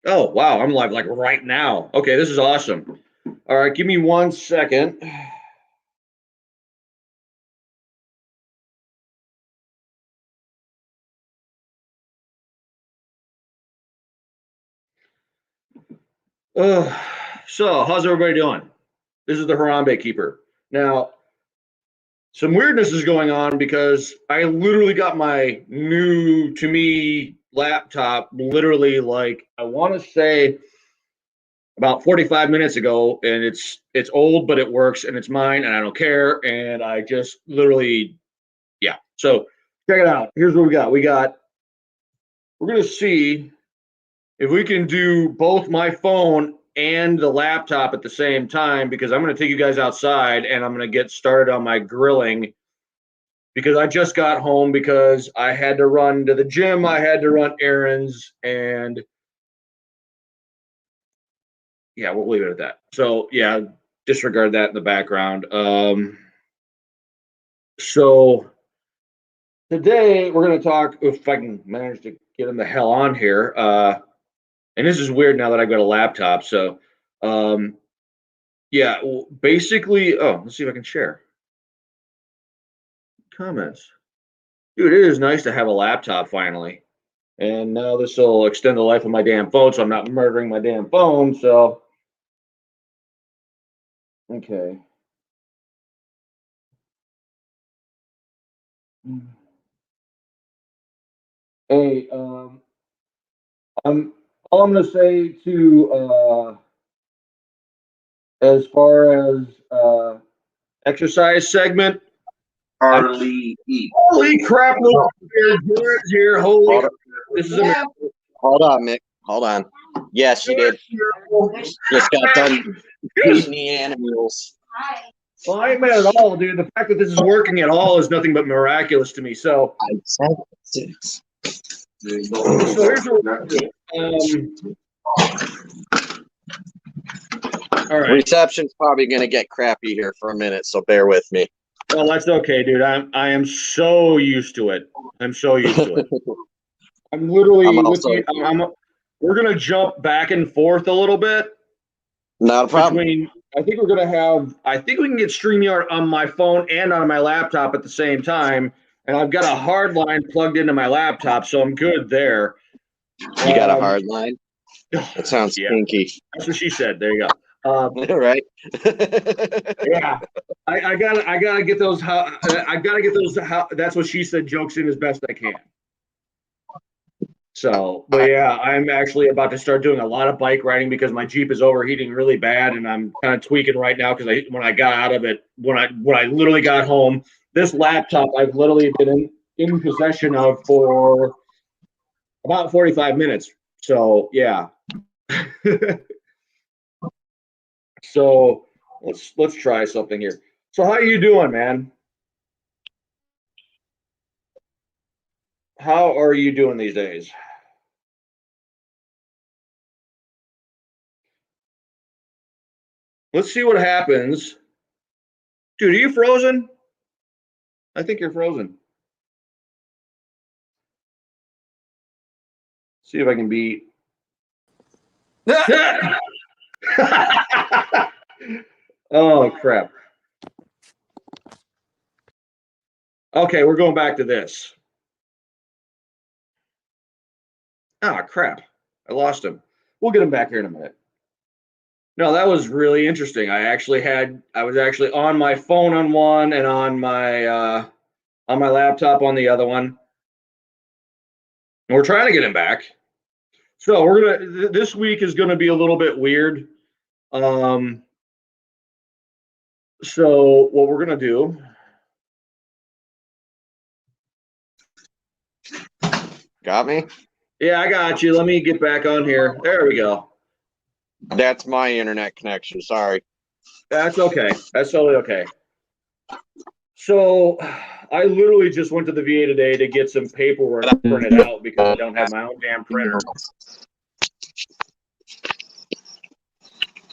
Oh, wow. I'm live like right now. Okay, this is awesome. All right, give me 1 second. Uh, so, how's everybody doing? This is the Harambe Keeper. Now, some weirdness is going on because I literally got my new to me laptop literally like I want to say about 45 minutes ago, and it's old but it works and it's mine and I don't care, and I just literally, yeah. So check it out. Here's what we're gonna see if we can do both my phone and the laptop at the same time, because I'm going to take you guys outside and I'm going to get started on my grilling because I just got home because I had to run to the gym, I had to run errands, and yeah, we'll leave it at that. So yeah, disregard that in the background. So today we're going to talk, if I can manage to get him the hell on here. And this is weird now that I've got a laptop. So yeah, well, basically, oh, let's see if I can share comments. Dude, it is nice to have a laptop finally. And now this will extend the life of my damn phone, so I'm not murdering my damn phone. So, okay. Hey, I'm all I'm gonna say to as far as exercise segment. Hardly eat. Holy crap! Jared's here. Holy crap! This is amazing. Hold on, Mick. Hold on. Yes, she did. Just got done feeding the animals. Well, I ain't mad at all, dude. The fact that this is working at all is nothing but miraculous to me. So, I said 6. so here's what we're gonna do. All right. Reception's probably going to get crappy here for a minute, so bear with me. Well, that's okay, dude. I am so used to it. I'm so used to it. I'm literally with you. We're gonna jump back and forth a little bit. Not a problem. I think we're gonna have. I think we can get StreamYard on my phone and on my laptop at the same time. And I've got a hard line plugged into my laptop, so I'm good there. You got a hard line? That sounds stinky. That's what she said. There you go. Right. Yeah, I gotta get those. I gotta get those. That's what she said. Jokes in as best I can. So, but yeah, I'm actually about to start doing a lot of bike riding because my Jeep is overheating really bad, and I'm kind of tweaking right now because when I got out of it, when I literally got home, this laptop I've literally been in possession of for about 45 minutes. So yeah. So let's try something here. So how you doing, man? How are you doing these days? Let's see what happens. Dude, are you frozen? I think you're frozen. See if I can beat. Oh, crap. Okay, we're going back to this. Ah, crap. I lost him. We'll get him back here in a minute. No, that was really interesting. I was actually on my phone on one and on my laptop on the other one. And we're trying to get him back. So this week is gonna be a little bit weird. So what we're gonna do. Got me? Yeah, I got you. Let me get back on here. There we go. That's my internet connection. Sorry. That's okay. That's totally okay. So I literally just went to the VA today to get some paperwork printed out because I don't have my own damn printer.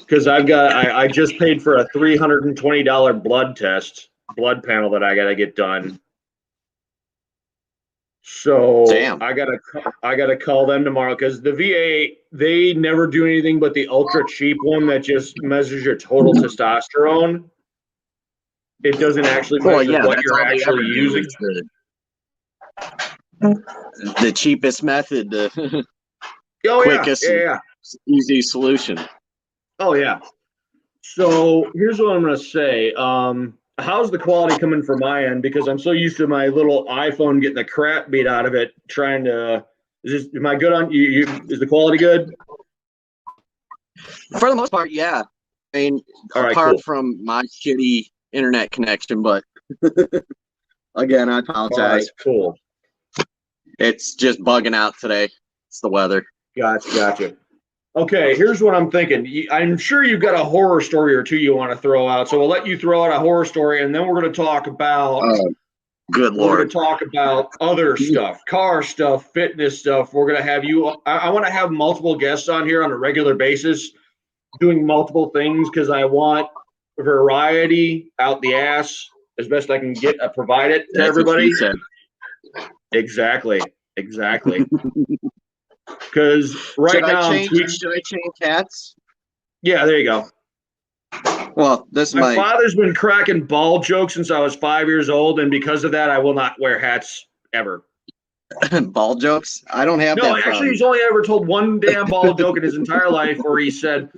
Because I just paid for a $320 blood panel that I got to get done. So Damn. I gotta call them tomorrow because the VA, they never do anything but the ultra cheap one that just measures your total testosterone. It doesn't actually Well, measure yeah, what that's you're all they ever actually do using. is the cheapest method, the Oh yeah, quickest, yeah. easy solution. Oh yeah. So here's what I'm gonna say. How's the quality coming from my end? Because I'm so used to my little iPhone getting the crap beat out of it. Trying to, am I good on you? Is the quality good? For the most part, yeah. I mean, All right, apart cool. from my shitty internet connection, but again, I All right, apologize. cool. It's just bugging out today. It's the weather. Gotcha. Okay, here's what I'm thinking. I'm sure you've got a horror story or two you want to throw out, so we'll let you throw out a horror story, and then we're going to talk about Good we're going Lord. to talk about other stuff, car stuff, fitness stuff. We're going to have you. I want to have multiple guests on here on a regular basis, doing multiple things because I want variety out the ass as best I can get. Provide it to That's everybody. what she said. Exactly. Because right now I'm tweaking. Should I change hats? Yeah, there you go. Well, this is My father's been cracking ball jokes since I was 5 years old, and because of that, I will not wear hats ever. ball jokes. I don't have No, that actually, problem. he's only ever told one damn ball joke in his entire life where he said,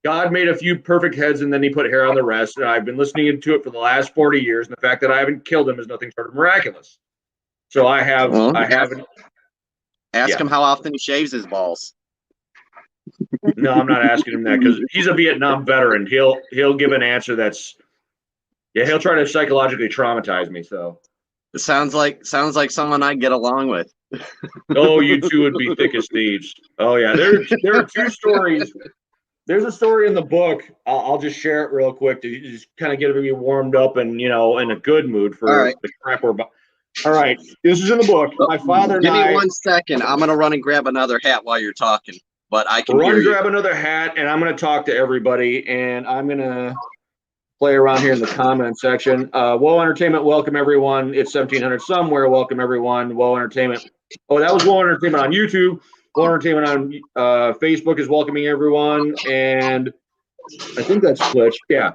God made a few perfect heads and then he put hair on the rest. And I've been listening to it for the last 40 years. And the fact that I haven't killed him is nothing short of miraculous. So I haven't. Ask him how often he shaves his balls. No, I'm not asking him that because he's a Vietnam veteran. He'll give an answer that's, yeah, he'll try to psychologically traumatize me. So It sounds like someone I get along with. oh, you two would be thick as thieves. Oh yeah, there are two stories. There's a story in the book. I'll just share it real quick to just kind of get me warmed up and in a good mood for the crap we're about. All right, this is in the book. My father and Give me I. 1 second. I'm gonna run and grab another hat while you're talking, but I can Run, hear you. grab another hat, and I'm going to talk to everybody, and I'm going to play around here in the comment section. Woe Entertainment, welcome everyone. It's 1700 somewhere. Welcome everyone. Woe Entertainment. Oh, that was Woe Entertainment on YouTube. Woe Entertainment on Facebook is welcoming everyone, and I think that's Twitch. Yeah.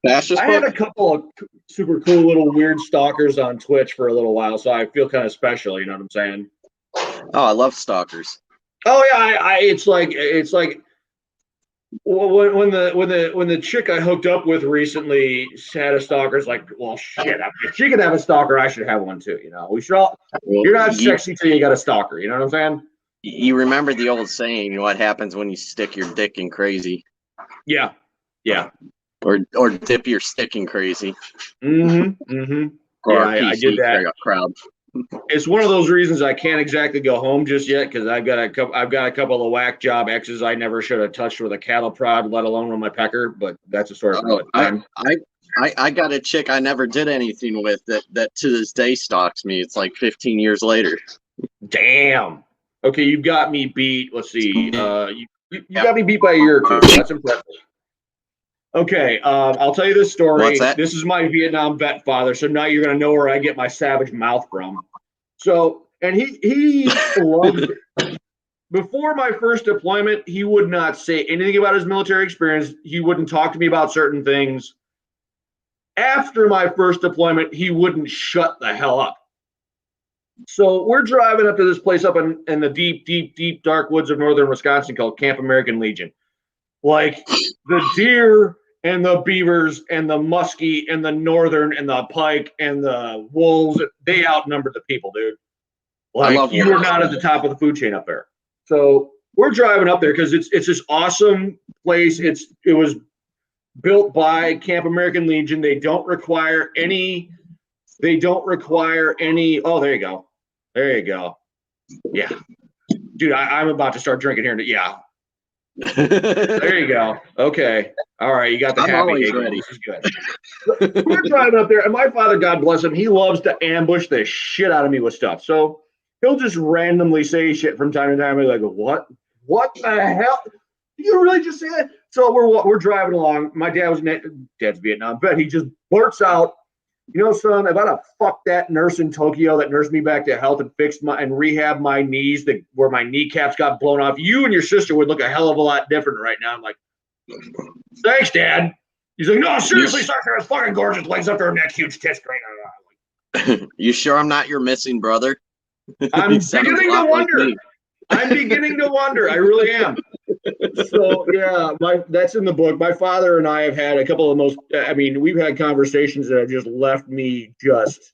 I had a couple of super cool little weird stalkers on Twitch for a little while, so I feel kind of special. You know what I'm saying? Oh, I love stalkers. Oh yeah, it's like when the chick I hooked up with recently had a stalker. It's like, well, shit. If she could have a stalker, I should have one too. We should all. You're not sexy till you got a stalker. You know what I'm saying? You remember the old saying, what happens when you stick your dick in crazy? Yeah. Or dip your stick in crazy. Mm-hmm. Or yeah, I did that. Crowd. It's one of those reasons I can't exactly go home just yet because I've got a couple of whack job exes I never should have touched with a cattle prod, let alone with my pecker. But that's a story for another time. I got a chick I never did anything with that to this day stalks me. It's like 15 years later. Damn. Okay, you got me beat. Let's see. You got me beat by a year or two. That's impressive. Okay, I'll tell you this story. What's that? This is my Vietnam vet father, so now you're gonna know where I get my savage mouth from. So, and he loved it. Before my first deployment, he would not say anything about his military experience. He wouldn't talk to me about certain things. After my first deployment, he wouldn't shut the hell up. So we're driving up to this place up in the deep, dark woods of northern Wisconsin called Camp American Legion. Like the deer and the beavers and the muskie and the northern and the pike and the wolves, they outnumber the people, dude. Like you are not at the top of the food chain up there. So we're driving up there because it's this awesome place. It was built by Camp American Legion. They don't require any. Oh, there you go. Yeah, dude, I'm about to start drinking here. Yeah. There you go. Okay. All right. You got the happy giggle. This is good. We're driving up there, and my father, God bless him, he loves to ambush the shit out of me with stuff. So he'll just randomly say shit from time to time. He's like, what? What the hell? Did you really just say that? So we're driving along. My dad's Vietnam vet. He just blurts out, You know, son, if I'd have fucked that nurse in Tokyo that nursed me back to health and fixed my and rehabbed my knees where my kneecaps got blown off, you and your sister would look a hell of a lot different right now. I'm like, thanks, Dad. He's like, no, seriously, Sasha has fucking gorgeous legs up there and that huge tits right now. You sure I'm not your missing brother? I'm beginning to wonder. I'm beginning to wonder. I really am. So yeah, that's in the book. My father and I have had a couple of we've had conversations that have just left me just.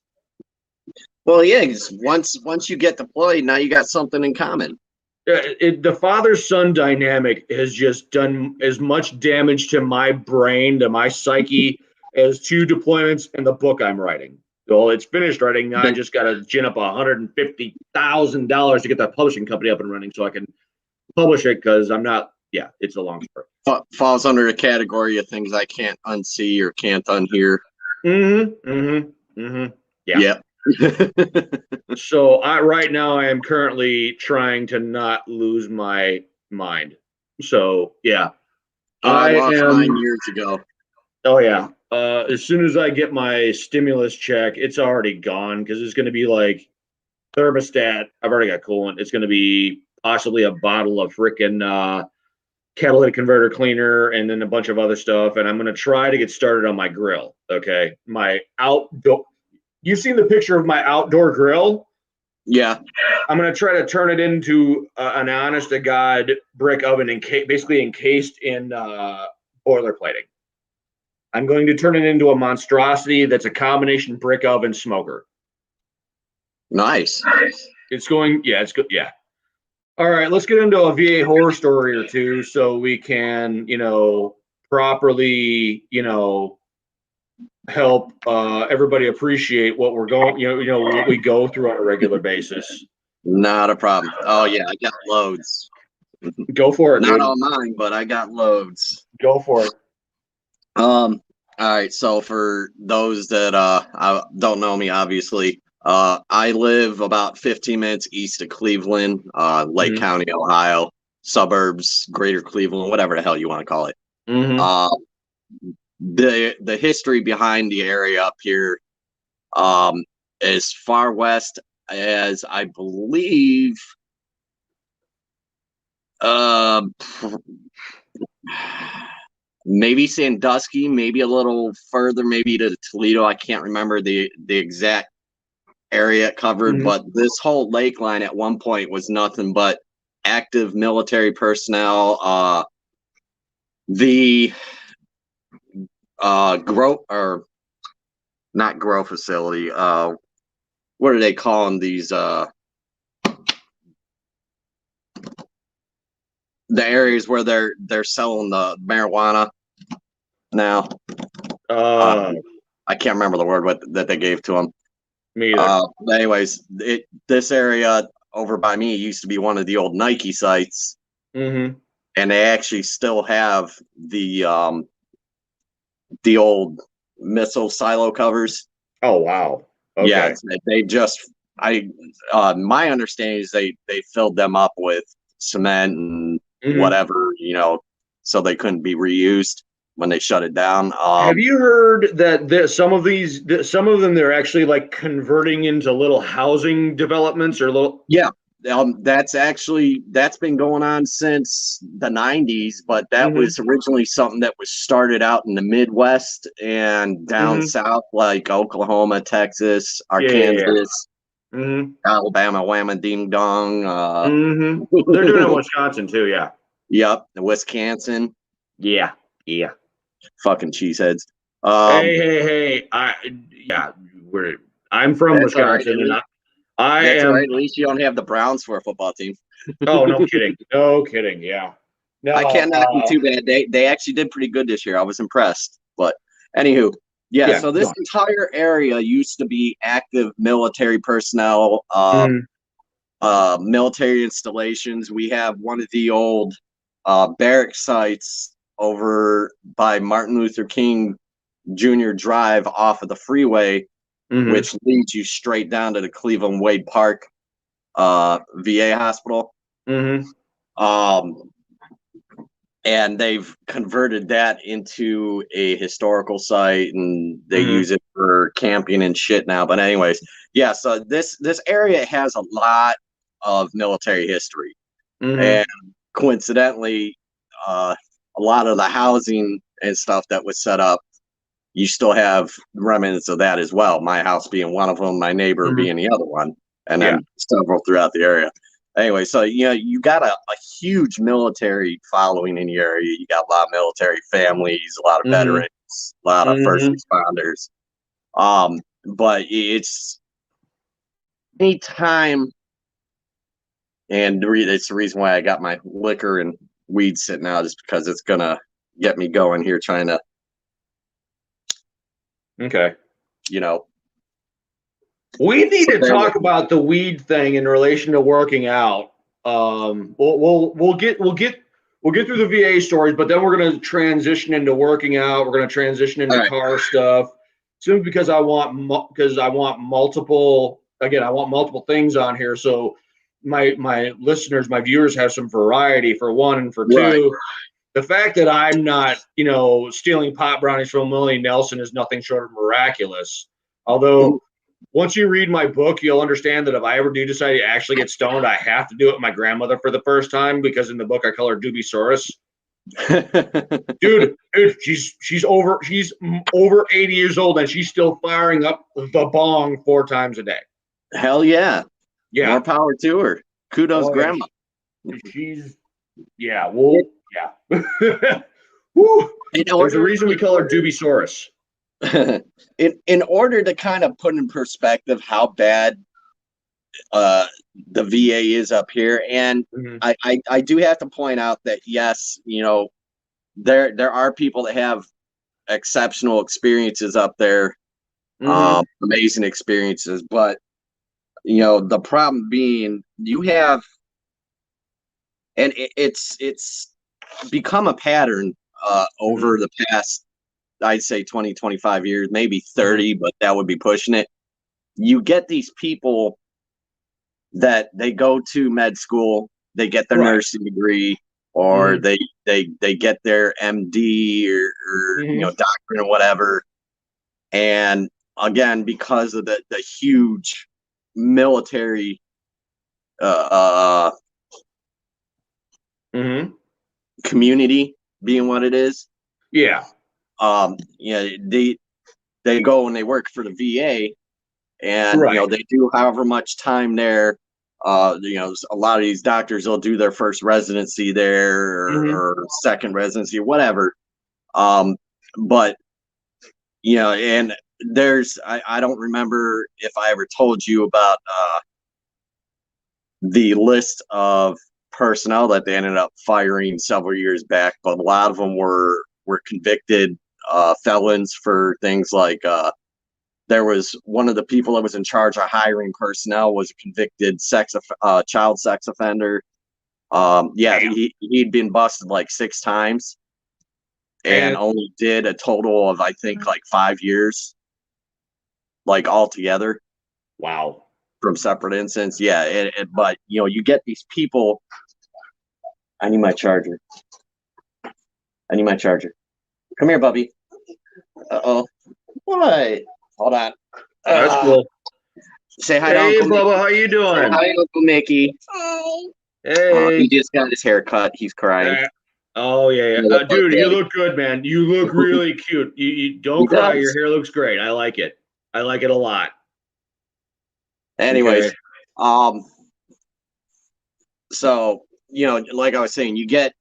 Well, yeah, once you get deployed, now you got something in common. The father-son dynamic has just done as much damage to my brain, to my psyche, as 2 deployments and the book I'm writing. Well, it's finished writing now. I just got to gin up $150,000 to get that publishing company up and running so I can publish it, because I'm not. Yeah, it's a long story. Falls under the category of things I can't unsee or can't unhear. Yeah. So right now I am currently trying to not lose my mind. So yeah, I lost mine years ago. Oh yeah. As soon as I get my stimulus check, it's already gone, because it's going to be like thermostat. I've already got coolant. It's going to be possibly a bottle of frickin' catalytic converter cleaner, and then a bunch of other stuff. And I'm going to try to get started on my grill. Okay. My outdoor. You've seen the picture of my outdoor grill? Yeah. I'm going to try to turn it into an honest to God brick oven, basically encased in boiler plating. I'm going to turn it into a monstrosity that's a combination brick oven smoker. Nice. It's good. Yeah. All right, let's get into a VA horror story or two so we can, properly, help everybody appreciate what we're going, what we go through on a regular basis. Not a problem. Oh yeah, I got loads. Go for it. Not dude. all mine, but I got loads. Go for it. All right. So for those that don't know me, obviously, I live about 15 minutes east of Cleveland, Lake County, Ohio, suburbs, Greater Cleveland, whatever the hell you want to call it. The history behind the area up here, as far west as I believe, maybe Sandusky, maybe a little further, maybe to Toledo. I can't remember the exact area it covered, but this whole lake line at one point was nothing but active military personnel. The grow facility. What are they calling these? The areas where they're selling the marijuana now. I can't remember the word that they gave to them. Me either. Anyways, this area over by me used to be one of the old Nike sites, and they actually still have the old missile silo covers. Oh wow! Okay. Yeah, they just my understanding is they filled them up with cement and whatever, so they couldn't be reused when they shut it down. Have you heard that some of them they're actually like converting into little housing developments or little? Yeah, that's been going on since the 90s, but that was originally something that was started out in the Midwest and down south, like Oklahoma, Texas, Arkansas, Alabama, whamma ding dong. They're doing it in Wisconsin too, yeah. Yep, Wisconsin. Yeah. Fucking cheeseheads. Hey! I'm from Wisconsin, and that's right. At least you don't have the Browns for a football team. Oh, no kidding. No kidding. Yeah. No, I can't knock them too bad. They actually did pretty good this year. I was impressed. But anywho, yeah. So this entire area used to be active military personnel, military installations. We have one of the old barrack sites over by Martin Luther King Jr. Drive off of the freeway, which leads you straight down to the Cleveland Wade Park VA hospital. And they've converted that into a historical site, and they use it for camping and shit now. But anyways, yeah. So this area has a lot of military history, and coincidentally, a lot of the housing and stuff that was set up, you still have remnants of that as well. My house being one of them, my neighbor being the other one, and then several throughout the area. Anyway, so you got a huge military following in the area. You got a lot of military families, a lot of veterans, a lot of first responders. But it's anytime, and it's the reason why I got my liquor and weed sitting out, is because it's gonna get me going here, trying to, We need to talk about the weed thing in relation to working out. We'll get through the VA stories, but then we're going to transition into working out. We're going to transition into car stuff. Simply because I want multiple things on here, so my listeners, my viewers have some variety, for one, and for two. The fact that I'm not, stealing pot brownies from Willie Nelson is nothing short of miraculous. Although, once you read my book, you'll understand that if I ever do decide to actually get stoned, I have to do it with my grandmother for the first time, because in the book I call her Dubisaurus. dude, she's over 80 years old, and she's still firing up the bong 4 times a day. Hell yeah. Yeah. More power to her. Kudos, Grandma. There's a reason we call her Dubisaurus. In order to kind of put in perspective how bad the VA is up here, and I do have to point out that yes, there are people that have exceptional experiences up there, amazing experiences, but the problem being, you have, and it's become a pattern over the past, I'd say 20, 25 years, maybe 30, but that would be pushing it. You get these people that they go to med school, they get their nursing degree, or they get their MD or doctorate or whatever. And again, because of the huge military community being what it is. Yeah. They go and they work for the VA, and they do however much time there. A lot of these doctors will do their first residency there, or second residency, or whatever. But and there's, I don't remember if I ever told you about the list of personnel that they ended up firing several years back, but a lot of them were convicted felons for things like there was one of the people that was in charge of hiring personnel was a convicted child sex offender. He'd been busted like 6 times and only did a total of, I think, like 5 years, like altogether. Wow. From separate incidents. Yeah. But you get these people. I need my charger. Come here, Bubby. Uh-oh. What? Hold on. That's cool. Say hi to Uncle Bubba. Mickey. How you doing? Hi, Uncle Mickey. Hi. Hey. He just got his hair cut. He's crying. Oh, yeah. Dude, you look good, man. You look really cute. You don't cry. Your hair looks great. I like it. I like it a lot. Anyways, so, like I was saying, you get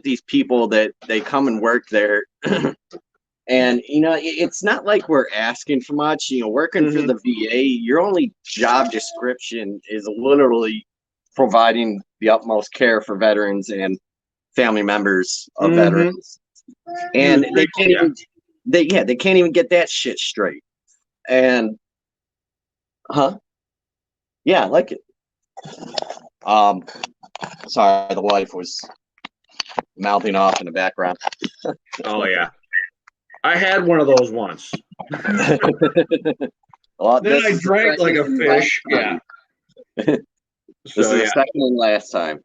these people that they come and work there. And, it's not like we're asking for much. Working for the VA, your only job description is literally providing the utmost care for veterans and family members of veterans. And they can't even get that shit straight. And, yeah, I like it. Sorry, the wife was mouthing off in the background. Oh, yeah. I had one of those once. Well, then I drank like a fish. Yeah. This is the second and last time.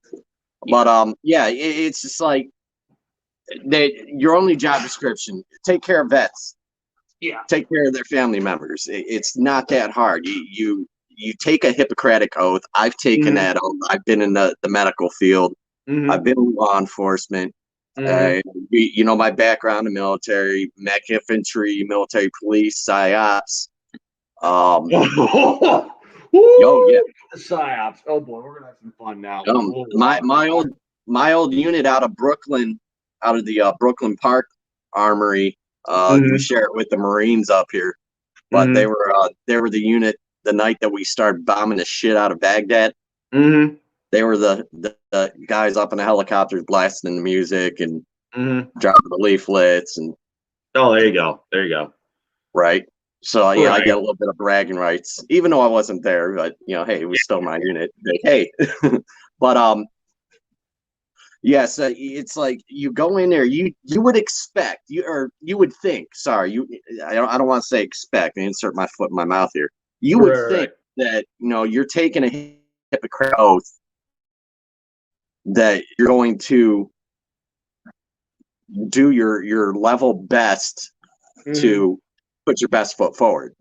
But it's just like your only job description: take care of vets. Yeah. take care of their family members. It's not that hard. You take a Hippocratic oath. I've taken that oath. I've been in the medical field. I've been in law enforcement. You know, my background in military, mech infantry, military police, psyops. Oh yeah, the psyops. Oh boy, we're gonna have some fun now. My old unit out of Brooklyn, out of the Brooklyn Park Armory. We share it with the Marines up here, but they were the unit the night that we started bombing the shit out of Baghdad. They were the guys up in the helicopters blasting the music and dropping the leaflets and. Oh, there you go. There you go. Right. So yeah, I get a little bit of bragging rights, even though I wasn't there. But you know, hey, it was still my unit. Like, hey, but yes, it's like you go in there. You would expect you would think. Sorry, I don't want to say expect and insert my foot in my mouth here. You would think that you're taking a Hippocratic oath that you're going to do your level best to put your best foot forward,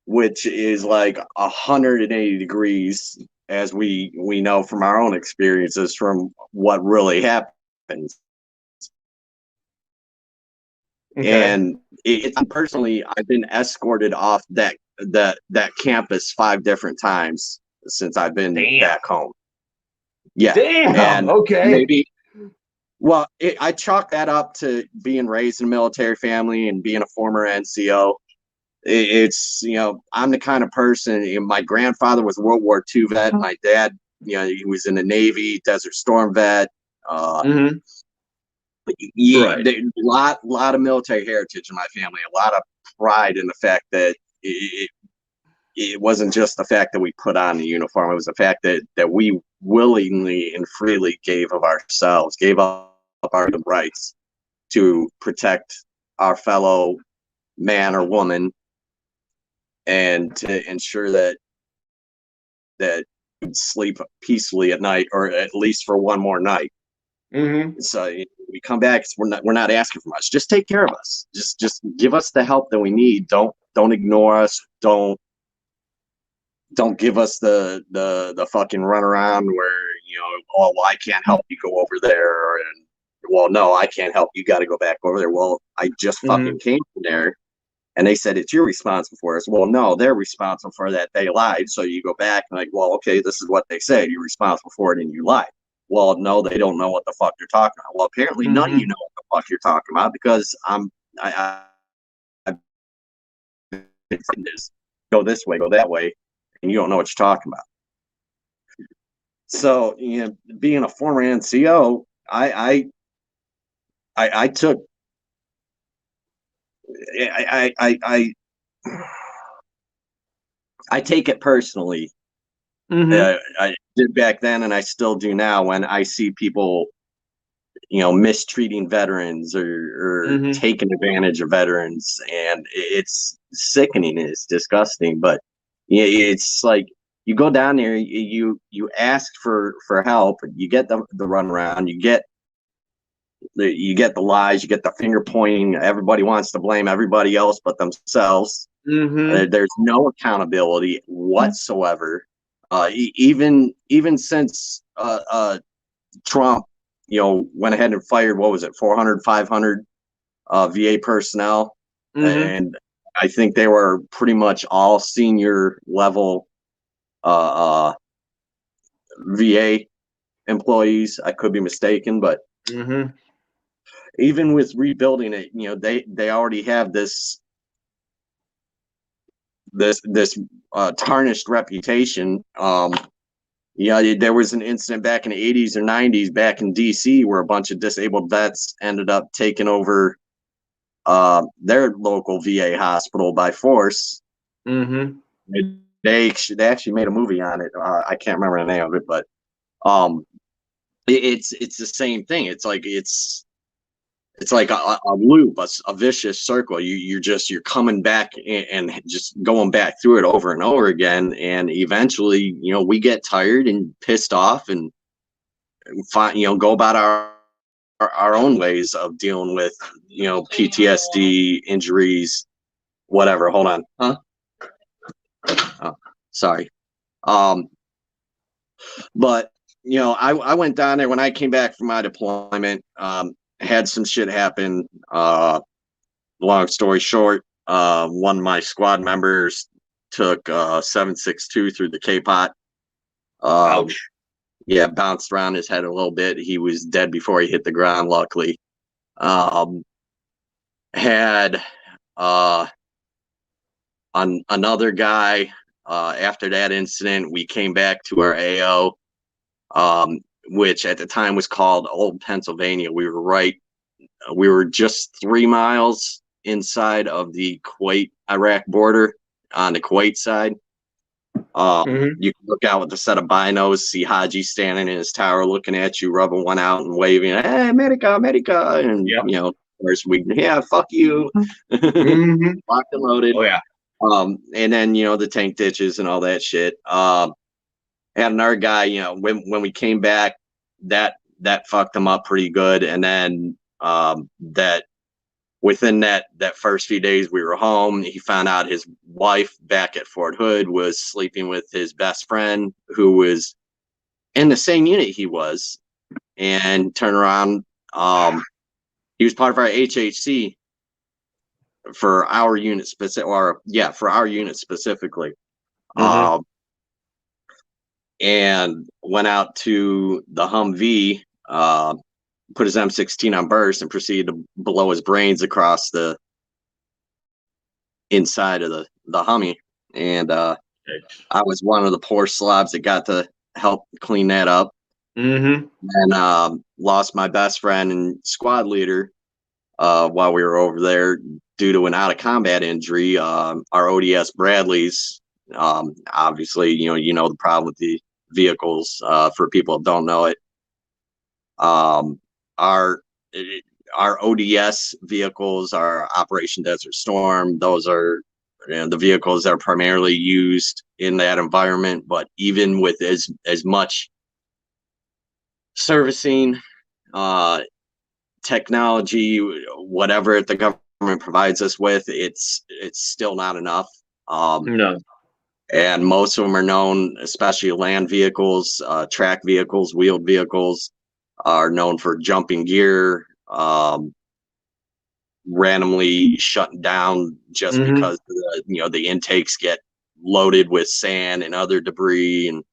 which is like 180 degrees, as we know from our own experiences, from what really happens. And personally, I've been escorted off that campus 5 different times since I've been back home. Yeah. Damn. And okay. Maybe. Well, I chalk that up to being raised in a military family and being a former NCO. It's, I'm the kind of person, my grandfather was a World War II vet. My dad, he was in the Navy, Desert Storm vet. A lot of military heritage in my family, a lot of pride in the fact that it wasn't just the fact that we put on the uniform. It was the fact that we willingly and freely gave of ourselves, gave up our rights to protect our fellow man or woman and to ensure that we'd sleep peacefully at night, or at least for one more night. So we come back, we're not asking for much. Just take care of us. Just give us the help that we need. Don't ignore us. Don't give us the fucking runaround where, oh, well, I can't help you, go over there. And, well, no, I can't help you, got to go back over there. Well, I just fucking came from there. And they said, it's you're responsible for us. Well, no, they're responsible for that. They lied. So you go back and like, well, okay, this is what they said. You're responsible for it and you lied. Well, no, they don't know what the fuck you're talking about. Well, apparently none of you know what the fuck you're talking about, because I go this way, go that way, and you don't know what you're talking about. So, being a former NCO, I took, I take it personally. I did back then, and I still do now, when I see people, mistreating veterans or taking advantage of veterans, and it's sickening. It's disgusting. But it's like, you go down there, you ask for help, you get the runaround, you get the lies, you get the finger pointing. Everybody wants to blame everybody else but themselves. There's no accountability whatsoever. Even since Trump, went ahead and fired, what was it, 400, 500 VA personnel, and I think they were pretty much all senior level VA employees. I could be mistaken, but even with rebuilding it, they already have this tarnished reputation. There was an incident back in the 80s or 90s back in DC where a bunch of disabled vets ended up taking over their local VA hospital by force. They actually made a movie on it. I can't remember the name of it, but it's the same thing. It's like a loop, a vicious circle. You're coming back and just going back through it over and over again, and eventually, we get tired and pissed off and go about our own ways of dealing with, PTSD, injuries, whatever. Hold on. Huh? Oh, sorry. But I went down there when I came back from my deployment. Had some shit happen. Long story short, one of my squad members took 7.62 through the K-pot. Ouch. Yeah, bounced around his head a little bit. He was dead before he hit the ground, luckily. Had another guy, after that incident, we came back to our AO, which at the time was called Old Pennsylvania. We were just 3 miles inside of the Kuwait-Iraq border on the Kuwait side. You can look out with a set of binos, see Haji standing in his tower looking at you, rubbing one out and waving, "Hey, America, America." And, of course, fuck you. Locked and loaded. Oh, yeah. And then, the tank ditches and all that shit. And another guy, when we came back, that fucked him up pretty good. And then that within that first few days we were home, he found out his wife back at Fort Hood was sleeping with his best friend who was in the same unit he was, and turned around. He was part of our HHC for our unit specifically. And went out to the Humvee, put his M16 on burst, and proceeded to blow his brains across the inside of the Humvee. And I was one of the poor slobs that got to help clean that up. And lost my best friend and squad leader while we were over there due to an out of combat injury. Our ODS Bradleys, obviously, you know the problem with the vehicles. For people that don't know it, our ODS vehicles are Operation Desert Storm. Those are the vehicles that are primarily used in that environment. But even with as much servicing, technology, whatever the government provides us with, it's still not enough. No. And most of them are known, especially land vehicles, track vehicles, wheeled vehicles, are known for jumping gear, randomly shutting down just because the intakes get loaded with sand and other debris. And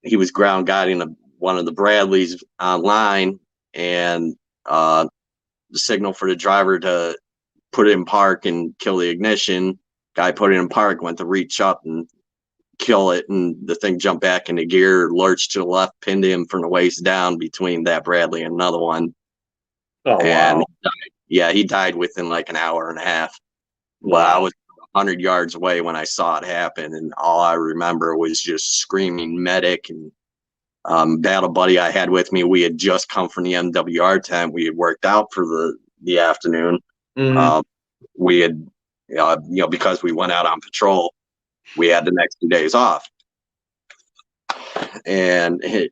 he was ground guiding one of the Bradleys online, and the signal for the driver to put it in park and kill the ignition. Guy put it in park, went to reach up and kill it, and the thing jumped back into gear, lurched to the left, pinned him from the waist down between that Bradley and another one. Oh, and wow. he died within like an hour and a half. Wow. Well, I was 100 yards away when I saw it happen, and all I remember was just screaming medic. And battle buddy I had with me, we had just come from the MWR tent. We had worked out for the afternoon. We had, because we went out on patrol, we had the next 2 days off, and it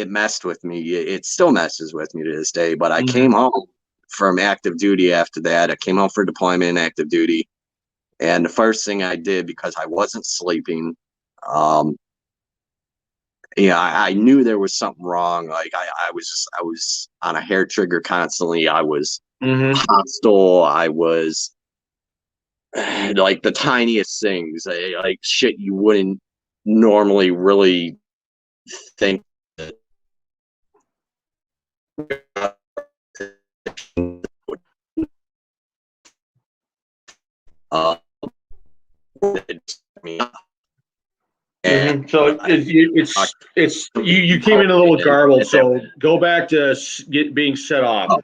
messed with me. It still messes with me to this day. But I came home from active duty after that. I came home for deployment and active duty, and the first thing I did, because I wasn't sleeping, I knew there was something wrong. Like I was on a hair trigger constantly. I was hostile. I was like the tiniest things, like shit you wouldn't normally really think that So it's you came in a little garbled. So go back to being set off.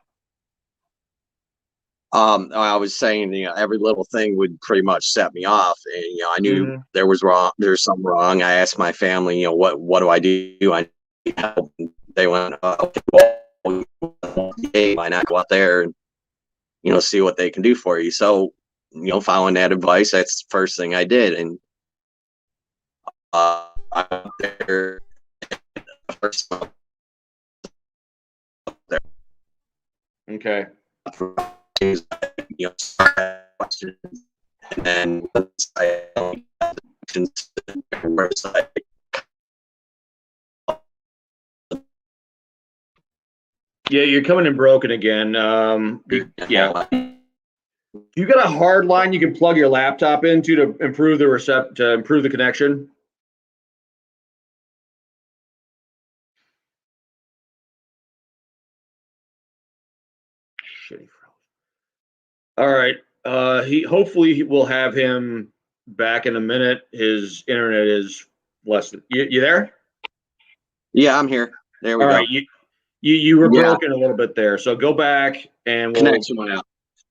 I was saying, every little thing would pretty much set me off, and I knew there's something wrong. I asked my family, what do I do? I need help. They went, okay, well, why not go out there and see what they can do for you? So, following that advice, that's the first thing I did, and I went there. Okay. things like, questions, and then once I website. Yeah, you're coming in broken again. Yeah. You got a hard line you can plug your laptop into to improve the connection? Shitty. All right. Hopefully we'll have him back in a minute. His internet is less than you there? Yeah, I'm here. There we go. All right. You were broken a little bit there. So go back and connection went out.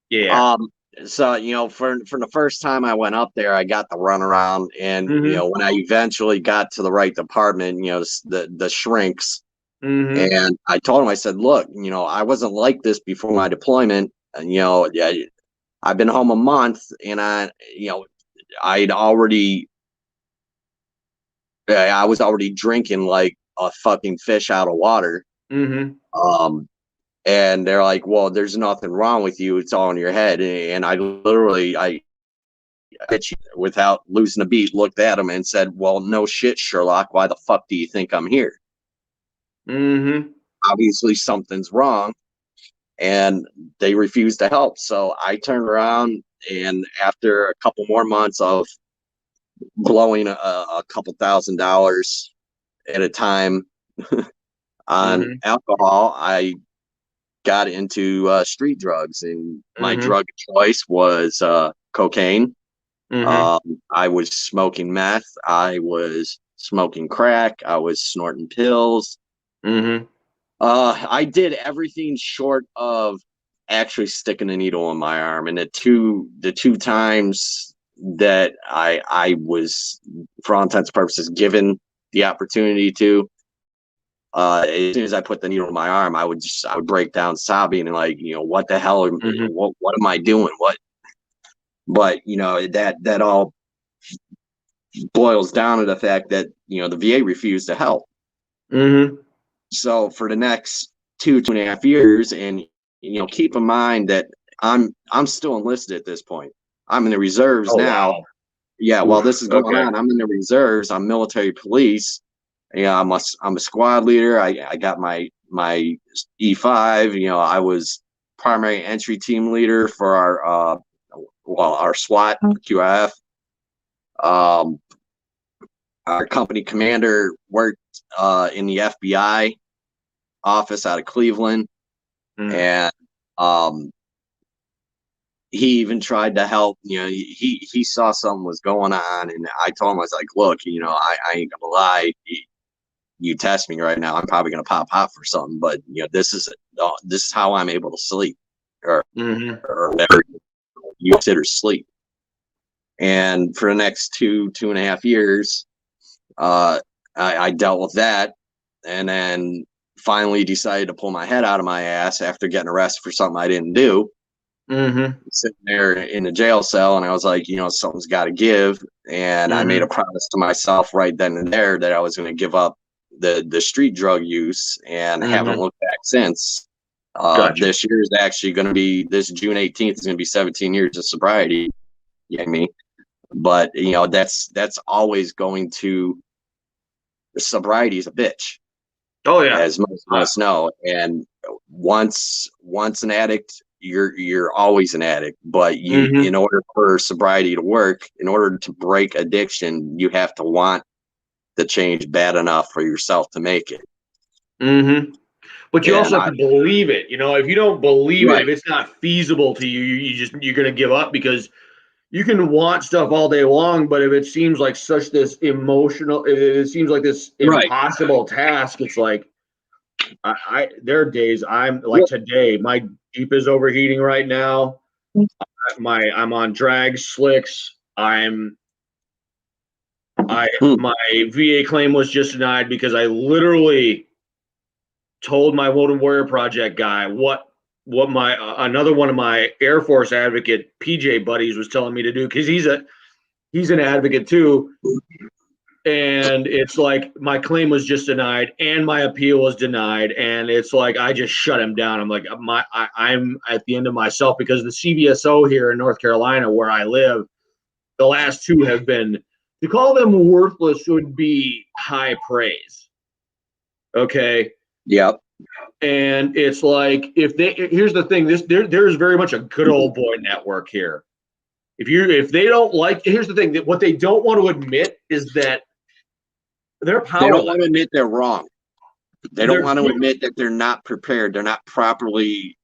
Yeah. So, for the first time I went up there, I got the runaround, and when I eventually got to the right department, the shrinks, and I told him, I said, look, I wasn't like this before my deployment, and I've been home a month, and I was already drinking like a fucking fish out of water. And they're like, well, there's nothing wrong with you. It's all in your head. And I literally, without losing a beat, looked at him and said, well, no shit, Sherlock. Why the fuck do you think I'm here? Obviously something's wrong. And they refused to help. So I turned around, and after a couple more months of blowing a couple $1,000s at a time on alcohol, I got into street drugs, and my drug of choice was cocaine. I was smoking meth. I was smoking crack. I was snorting pills. I did everything short of actually sticking a needle in my arm. And the two times that I was, for all intents and purposes, given the opportunity to, as soon as I put the needle in my arm, I would break down sobbing and like, what the hell, what am I doing? But that all boils down to the fact that, the VA refused to help. So for the next 2.5 years, and keep in mind that I'm still enlisted at this point. I'm in the reserves now. Wow. Yeah, while this is going on, I'm in the reserves. I'm military police. I'm a squad leader. I got my E5. I was primary entry team leader for our SWAT QIF. Our company commander worked in the FBI office out of Cleveland, and he even tried to help. He saw something was going on, and I told him, I was like, look, I ain't gonna lie. You test me right now, I'm probably gonna pop for something, but this is how I'm able to sleep, or whatever you consider sleep. And for the next 2.5 years, I dealt with that, and then finally decided to pull my head out of my ass after getting arrested for something I didn't do. Sitting there in the jail cell, and I was like, something's got to give. And I made a promise to myself right then and there that I was going to give up the street drug use, and haven't looked back since. Gotcha. This year is actually going to be, this June 18th is going to be 17 years of sobriety. You know what I mean? But that's always going to, sobriety is a bitch. Oh yeah, as most of us know. And once an addict, you're always an addict. But in order for sobriety to work, in order to break addiction, you have to want the change bad enough for yourself to make it. But you also have to believe it. If you don't believe it, if it's not feasible to you, you're going to give up, because you can want stuff all day long, but if it seems like such this emotional, it seems like this impossible task, it's like, there are days I'm like today, my Jeep is overheating right now. I'm on drag slicks. My VA claim was just denied because I literally told my Woden Warrior Project guy what my another one of my Air Force advocate PJ buddies was telling me to do, because he's an advocate too. and it's like my claim was just denied and my appeal was denied, and it's like I just shut him down. I'm like I'm at the end of myself because the CVSO here in North Carolina where I live, the last two have been, to call them worthless would be high praise. Okay. Yep. And it's like, here's the thing, there's very much a good old boy network here. If they don't like, here's the thing, that what they don't want to admit is that they're powerless. They don't want to admit they're wrong. They don't want to admit that they're not prepared. They're not properly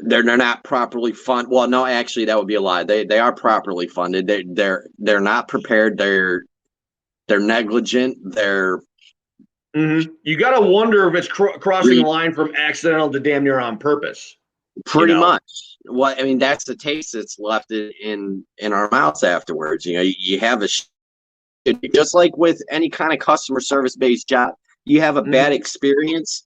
they're not properly funded. Well, no, actually that would be a lie. They are properly funded. They're not prepared. They're negligent. They're You got to wonder if it's crossing the line from accidental to damn near on purpose. Pretty much. Well, I mean, that's the taste that's left in our mouths afterwards. You know, you have just like with any kind of customer service based job, you have a bad experience.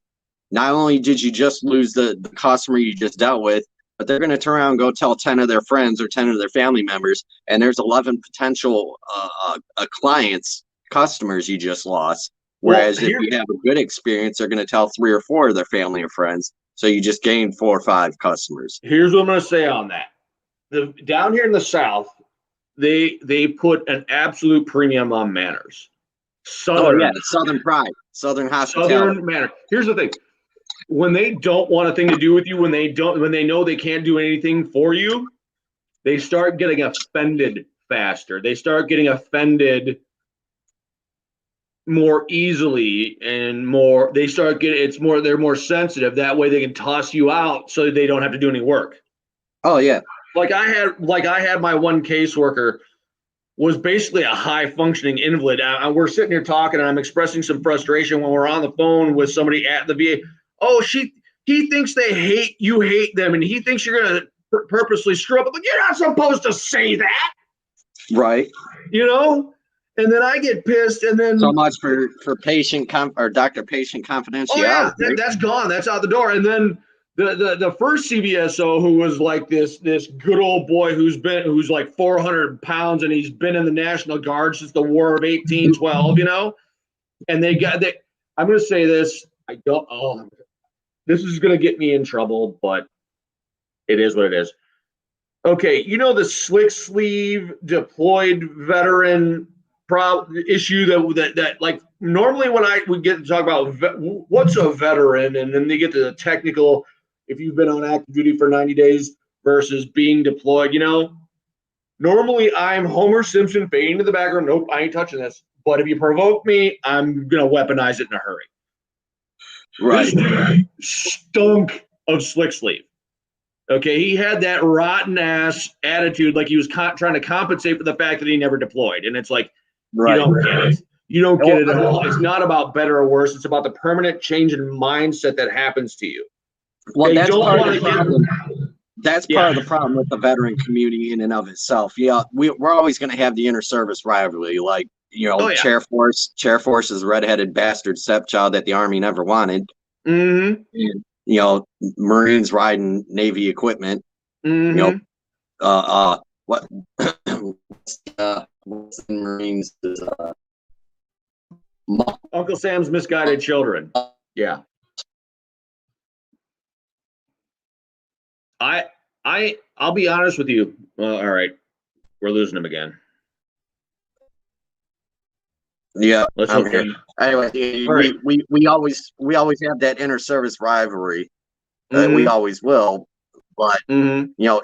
Not only did you just lose the customer you just dealt with, but they're going to turn around and go tell 10 of their friends or 10 of their family members, and there's 11 potential customers you just lost. Whereas if you have a good experience, they're going to tell 3 or 4 of their family or friends. So you just gained 4 or 5 customers. Here's what I'm going to say on that. Down here in the South, they put an absolute premium on manners. Southern pride, Southern hospitality. Southern manner. Here's the thing. When they don't want a thing to do with you, when they know they can't do anything for you, they start getting offended faster. They start getting offended more easily and more. They're more sensitive. That way they can toss you out so they don't have to do any work. Oh yeah. Like I had my one caseworker was basically a high functioning invalid. We're sitting here talking and I'm expressing some frustration when we're on the phone with somebody at the VA. Oh, he thinks you hate them, and he thinks you're going to purposely screw up. I'm like, you're not supposed to say that. Right. You know? And then I get pissed, and then so much for patient or doctor-patient confidentiality. Oh yeah, that's gone. That's out the door. And then the first CVSO, who was like this good old boy who's like 400 pounds, and he's been in the National Guard since the War of 1812, you know. And I'm going to say this. This is going to get me in trouble, but it is what it is. Okay, you know the slick sleeve deployed veteran issue that like normally when we get to talk about what's a veteran, and then they get to the technical, if you've been on active duty for 90 days versus being deployed, you know. Normally I'm Homer Simpson fading to the background. Nope, I ain't touching this. But if you provoke me, I'm going to weaponize it in a hurry. Right. This stunk of slick sleeve. Okay, he had that rotten ass attitude, like he was trying to compensate for the fact that he never deployed. And it's like, you don't get it. You don't get it at all. It's not about better or worse. It's about the permanent change in mindset that happens to you. Well, that's part of the problem. That's part of the problem with the veteran community in and of itself. Yeah, we're always going to have the inter-service rivalry, like. You know, Chair Force is a redheaded bastard stepchild that the Army never wanted. Mm-hmm. And, you know, Marines riding Navy equipment. Mm-hmm. You know, what's the Marines? Uncle Sam's Misguided Children. Yeah. I'll be honest with you. Well, all right, we're losing him again. Yeah, I'm here. Anyway, we always have that inter-service rivalry. We always will, but you know,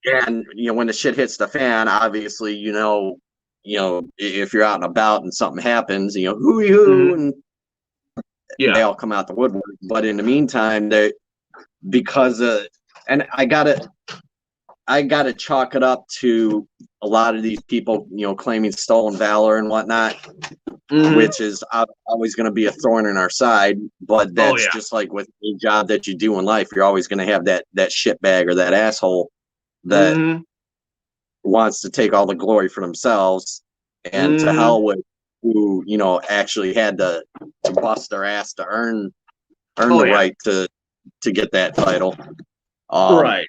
and you know when the shit hits the fan, obviously, you know, if you're out and about and something happens, you know, hoo and they all come out the woodwork. But in the meantime, and I gotta chalk it up to a lot of these people, you know, claiming stolen valor and whatnot, which is always going to be a thorn in our side. But that's just like with any job that you do in life, you're always going to have that shitbag or that asshole that wants to take all the glory for themselves, and to hell with who, you know, actually had to bust their ass to earn the right to get that title. Right.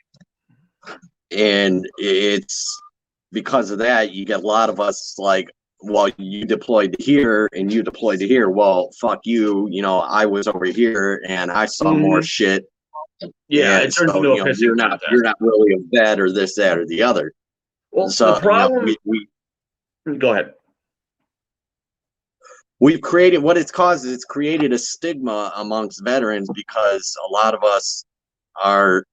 And it's because of that, you get a lot of us like, well, you deployed to here and you deployed to here. Well, fuck you. You know, I was over here and I saw more shit. Yeah, and it turns so, into a pissing you're contest. not really a vet or this, that, or the other. Well, so the problem. we Go ahead. We've created what it's caused is it's created a stigma amongst veterans because a lot of us are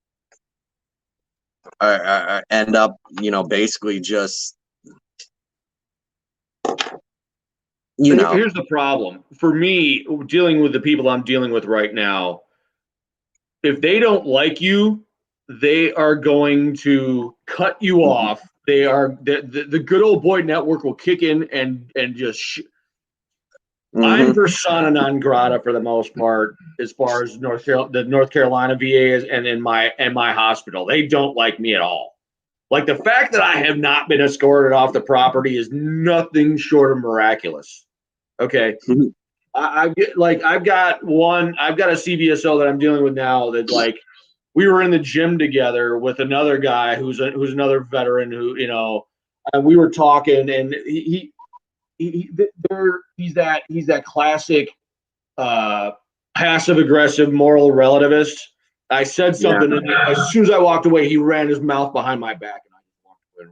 end up, basically just, Here's the problem for me dealing with the people I'm dealing with right now. If they don't like you, they are going to cut you off. They are the good old boy network will kick in and just. I'm persona non grata for the most part, as far as the North Carolina VA is, and in my hospital, they don't like me at all. Like the fact that I have not been escorted off the property is nothing short of miraculous. Okay, I've got a CVSO that I'm dealing with now that like we were in the gym together with another guy who's another veteran who and we were talking and he's that classic passive aggressive moral relativist. I said something and as soon as I walked away, he ran his mouth behind my back and I just walked away.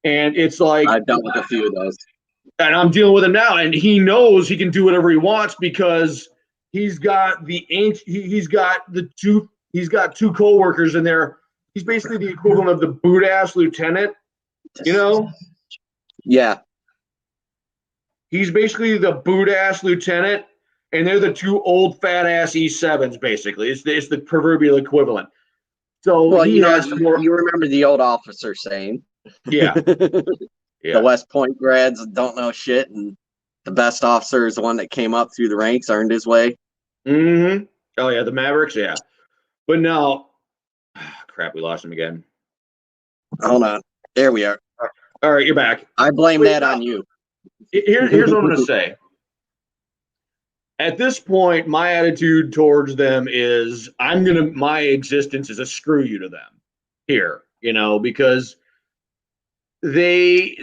And it's like I've dealt with a few of those. And I'm dealing with him now, and he knows he can do whatever he wants because he's got two coworkers in there. He's basically the equivalent of the boot ass lieutenant, Yeah. He's basically the boot ass lieutenant, and they're the two old fat ass E7s. Basically, it's the proverbial equivalent. So well, you remember the old officer saying, yeah. The West Point grads don't know shit, and the best officer is the one that came up through the ranks, earned his way. Mm-hmm. Oh yeah, the Mavericks, yeah. But now, crap, we lost him again. Hold on, there we are. All right, you're back. I blame that on you. Here's what I'm going to say. At this point, my attitude towards them is my existence is a screw you to them here, because I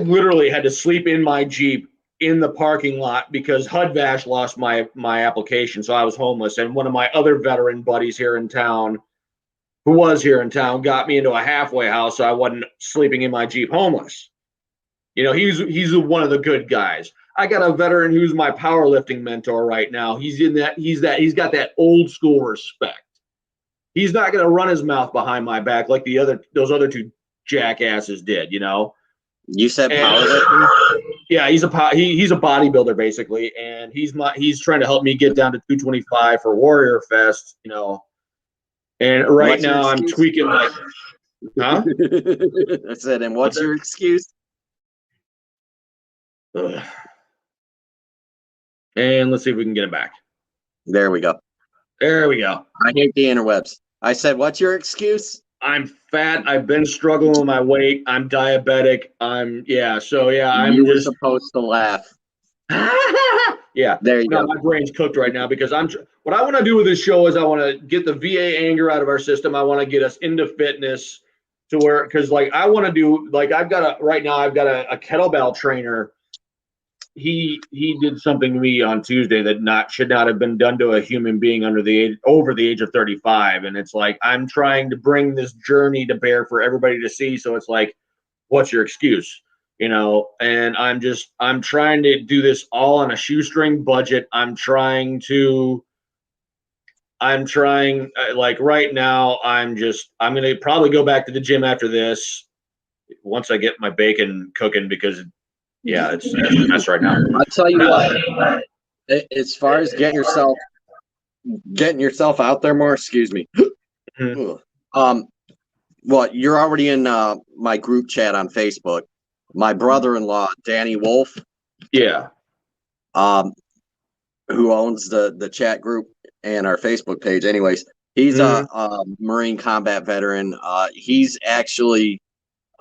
literally had to sleep in my Jeep in the parking lot because HUD-VASH lost my application, so I was homeless. And one of my other veteran buddies here in town, who was here in town, got me into a halfway house, so I wasn't sleeping in my Jeep homeless. He's one of the good guys. I got a veteran who's my powerlifting mentor right now. He's got that old school respect. He's not going to run his mouth behind my back like those other two jackasses did, You said powerlifting? Yeah, he's a bodybuilder basically, and he's trying to help me get down to 225 for Warrior Fest, And right now I'm tweaking like, huh? I said, and what's your excuse? Ugh. And let's see if we can get him back. There we go. There we go. I hate the interwebs. I said, what's your excuse? I'm fat. I've been struggling with my weight. I'm diabetic. You were supposed to laugh. Yeah. There you go. My brain's cooked right now because what I want to do with this show is I want to get the VA anger out of our system. I want to get us into fitness to where, because I want to do, I've got a kettlebell trainer. He did something to me on Tuesday that should not have been done to a human being over the age of 35. And it's like, I'm trying to bring this journey to bear for everybody to see. So it's like, what's your excuse? And I'm trying to do this all on a shoestring budget. I'm trying right now, I'm going to probably go back to the gym after this once I get my bacon cooking because it's a mess right now. I'll tell you what, as far as getting yourself out there more, excuse me. Mm-hmm. Well, you're already in my group chat on Facebook. My brother-in-law, Danny Wolf. Yeah. Who owns the chat group and our Facebook page. Anyways, he's a Marine combat veteran. He's actually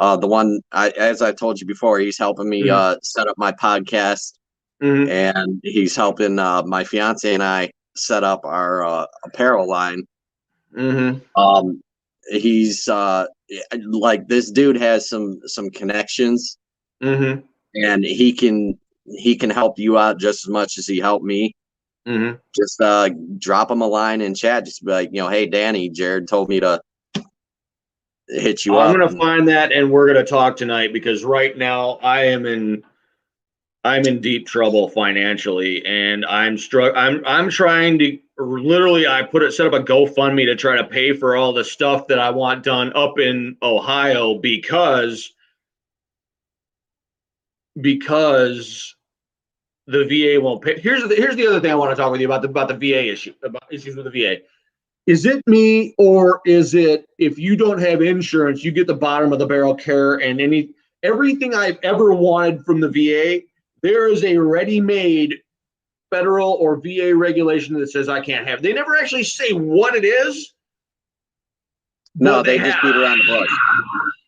the one, as I told you before, he's helping me set up my podcast, and he's helping my fiance and I set up our apparel line. He's like this dude has some connections, Mm-hmm. and he can help you out just as much as he helped me. Mm-hmm. Just drop him a line in chat. Just be like, hey, Danny, Jared told me to hit you I'm up. gonna find that, and we're gonna talk tonight because right now I'm in deep trouble financially, and I'm trying to literally set up a GoFundMe to try to pay for all the stuff that I want done up in Ohio because the VA won't pay. Here's the other thing I want to talk with you about the VA issue, about issues with the VA. Is it me, or is it if you don't have insurance, you get the bottom of the barrel care and everything I've ever wanted from the VA, there is a ready-made federal or VA regulation that says I can't have. They never actually say what it is. No, they just beat around the bush.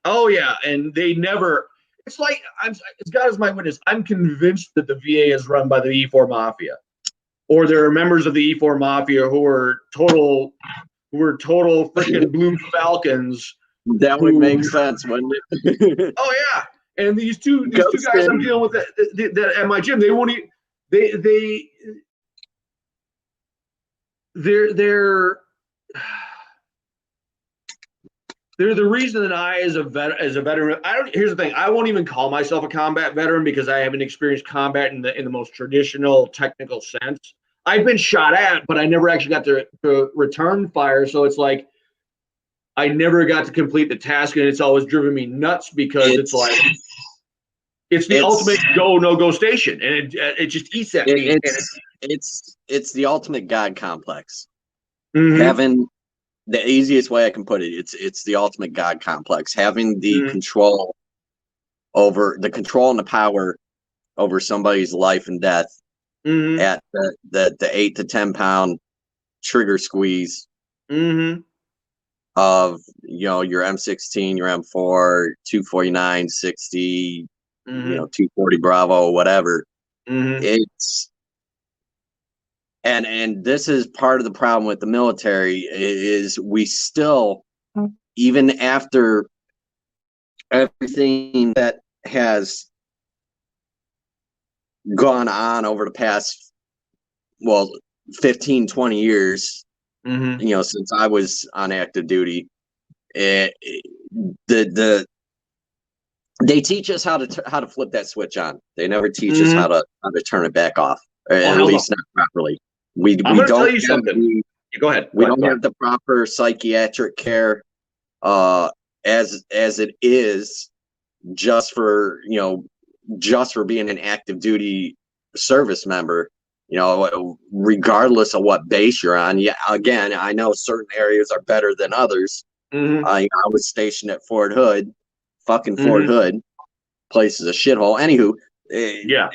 Oh yeah, and they never. It's like as God is my witness, I'm convinced that the VA is run by the E4 mafia, or there are members of the E4 mafia who are total freaking blue falcons. That would make sense, wouldn't it? Oh yeah, and these two guys I'm dealing with that at my gym, they won't even, they're the reason that I, as a veteran, here's the thing, I won't even call myself a combat veteran because I haven't experienced combat in the most traditional technical sense. I've been shot at, but I never actually got to return fire. So it's like I never got to complete the task, and it's always driven me nuts because it's the ultimate go no go station, and it just eats at me. It's the ultimate God complex. Mm-hmm. Having the easiest way I can put it, it's the ultimate God complex. Having the mm-hmm. control and the power over somebody's life and death mm-hmm. at the 8 to 10 pound trigger squeeze mm-hmm. of your M16, your M4, 249, 60, mm-hmm. 240 Bravo, whatever. Mm-hmm. It's and this is part of the problem with the military is we still, even after everything that has gone on over the past 15, 20 years, mm-hmm. Since I was on active duty, they teach us how to flip that switch on. They never teach us how to turn it back off, or at least not properly. I'm going to tell you something. Go ahead. We don't have the proper psychiatric care as it is just for being an active duty service member, regardless of what base you're on. Yeah, again, I know certain areas are better than others. I was stationed at Fort Hood. Fucking Fort Hood place is a shithole. Anywho, yeah.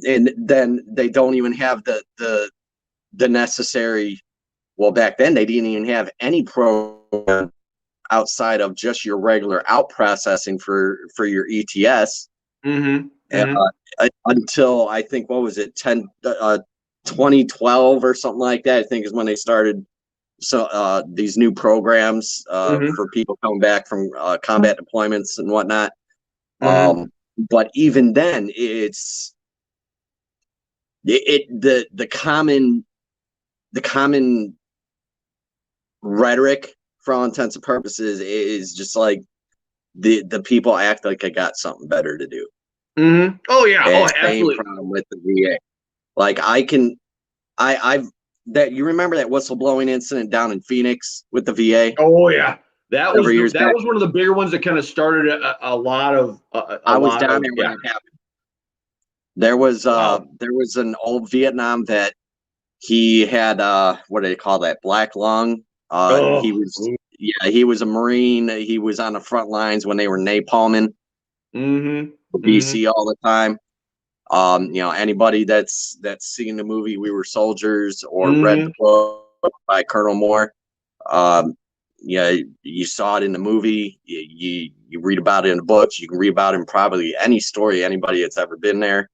And then they don't even have the necessary. Well, back then they didn't even have any program outside of just your regular out processing for your ETS. Until I think, what was it, 2012 or something like that, I think is when they started these new programs for people coming back from combat deployments and whatnot. But even then, the common rhetoric, for all intents and purposes, is just like the people act like I got something better to do. Oh yeah, absolutely. Same problem with the VA. Like you remember that whistleblowing incident down in Phoenix with the VA? Oh yeah, that was one of the bigger ones that kind of started a lot of. I was down there when it happened. There was an old Vietnam vet. He had what do they call that? Black lung. He was a Marine. He was on the front lines when they were napalming BC all the time. Anybody that's seen the movie We Were Soldiers or read the book by Colonel Moore, you saw it in the movie. You read about it in the books. You can read about it in probably any story anybody that's ever been there.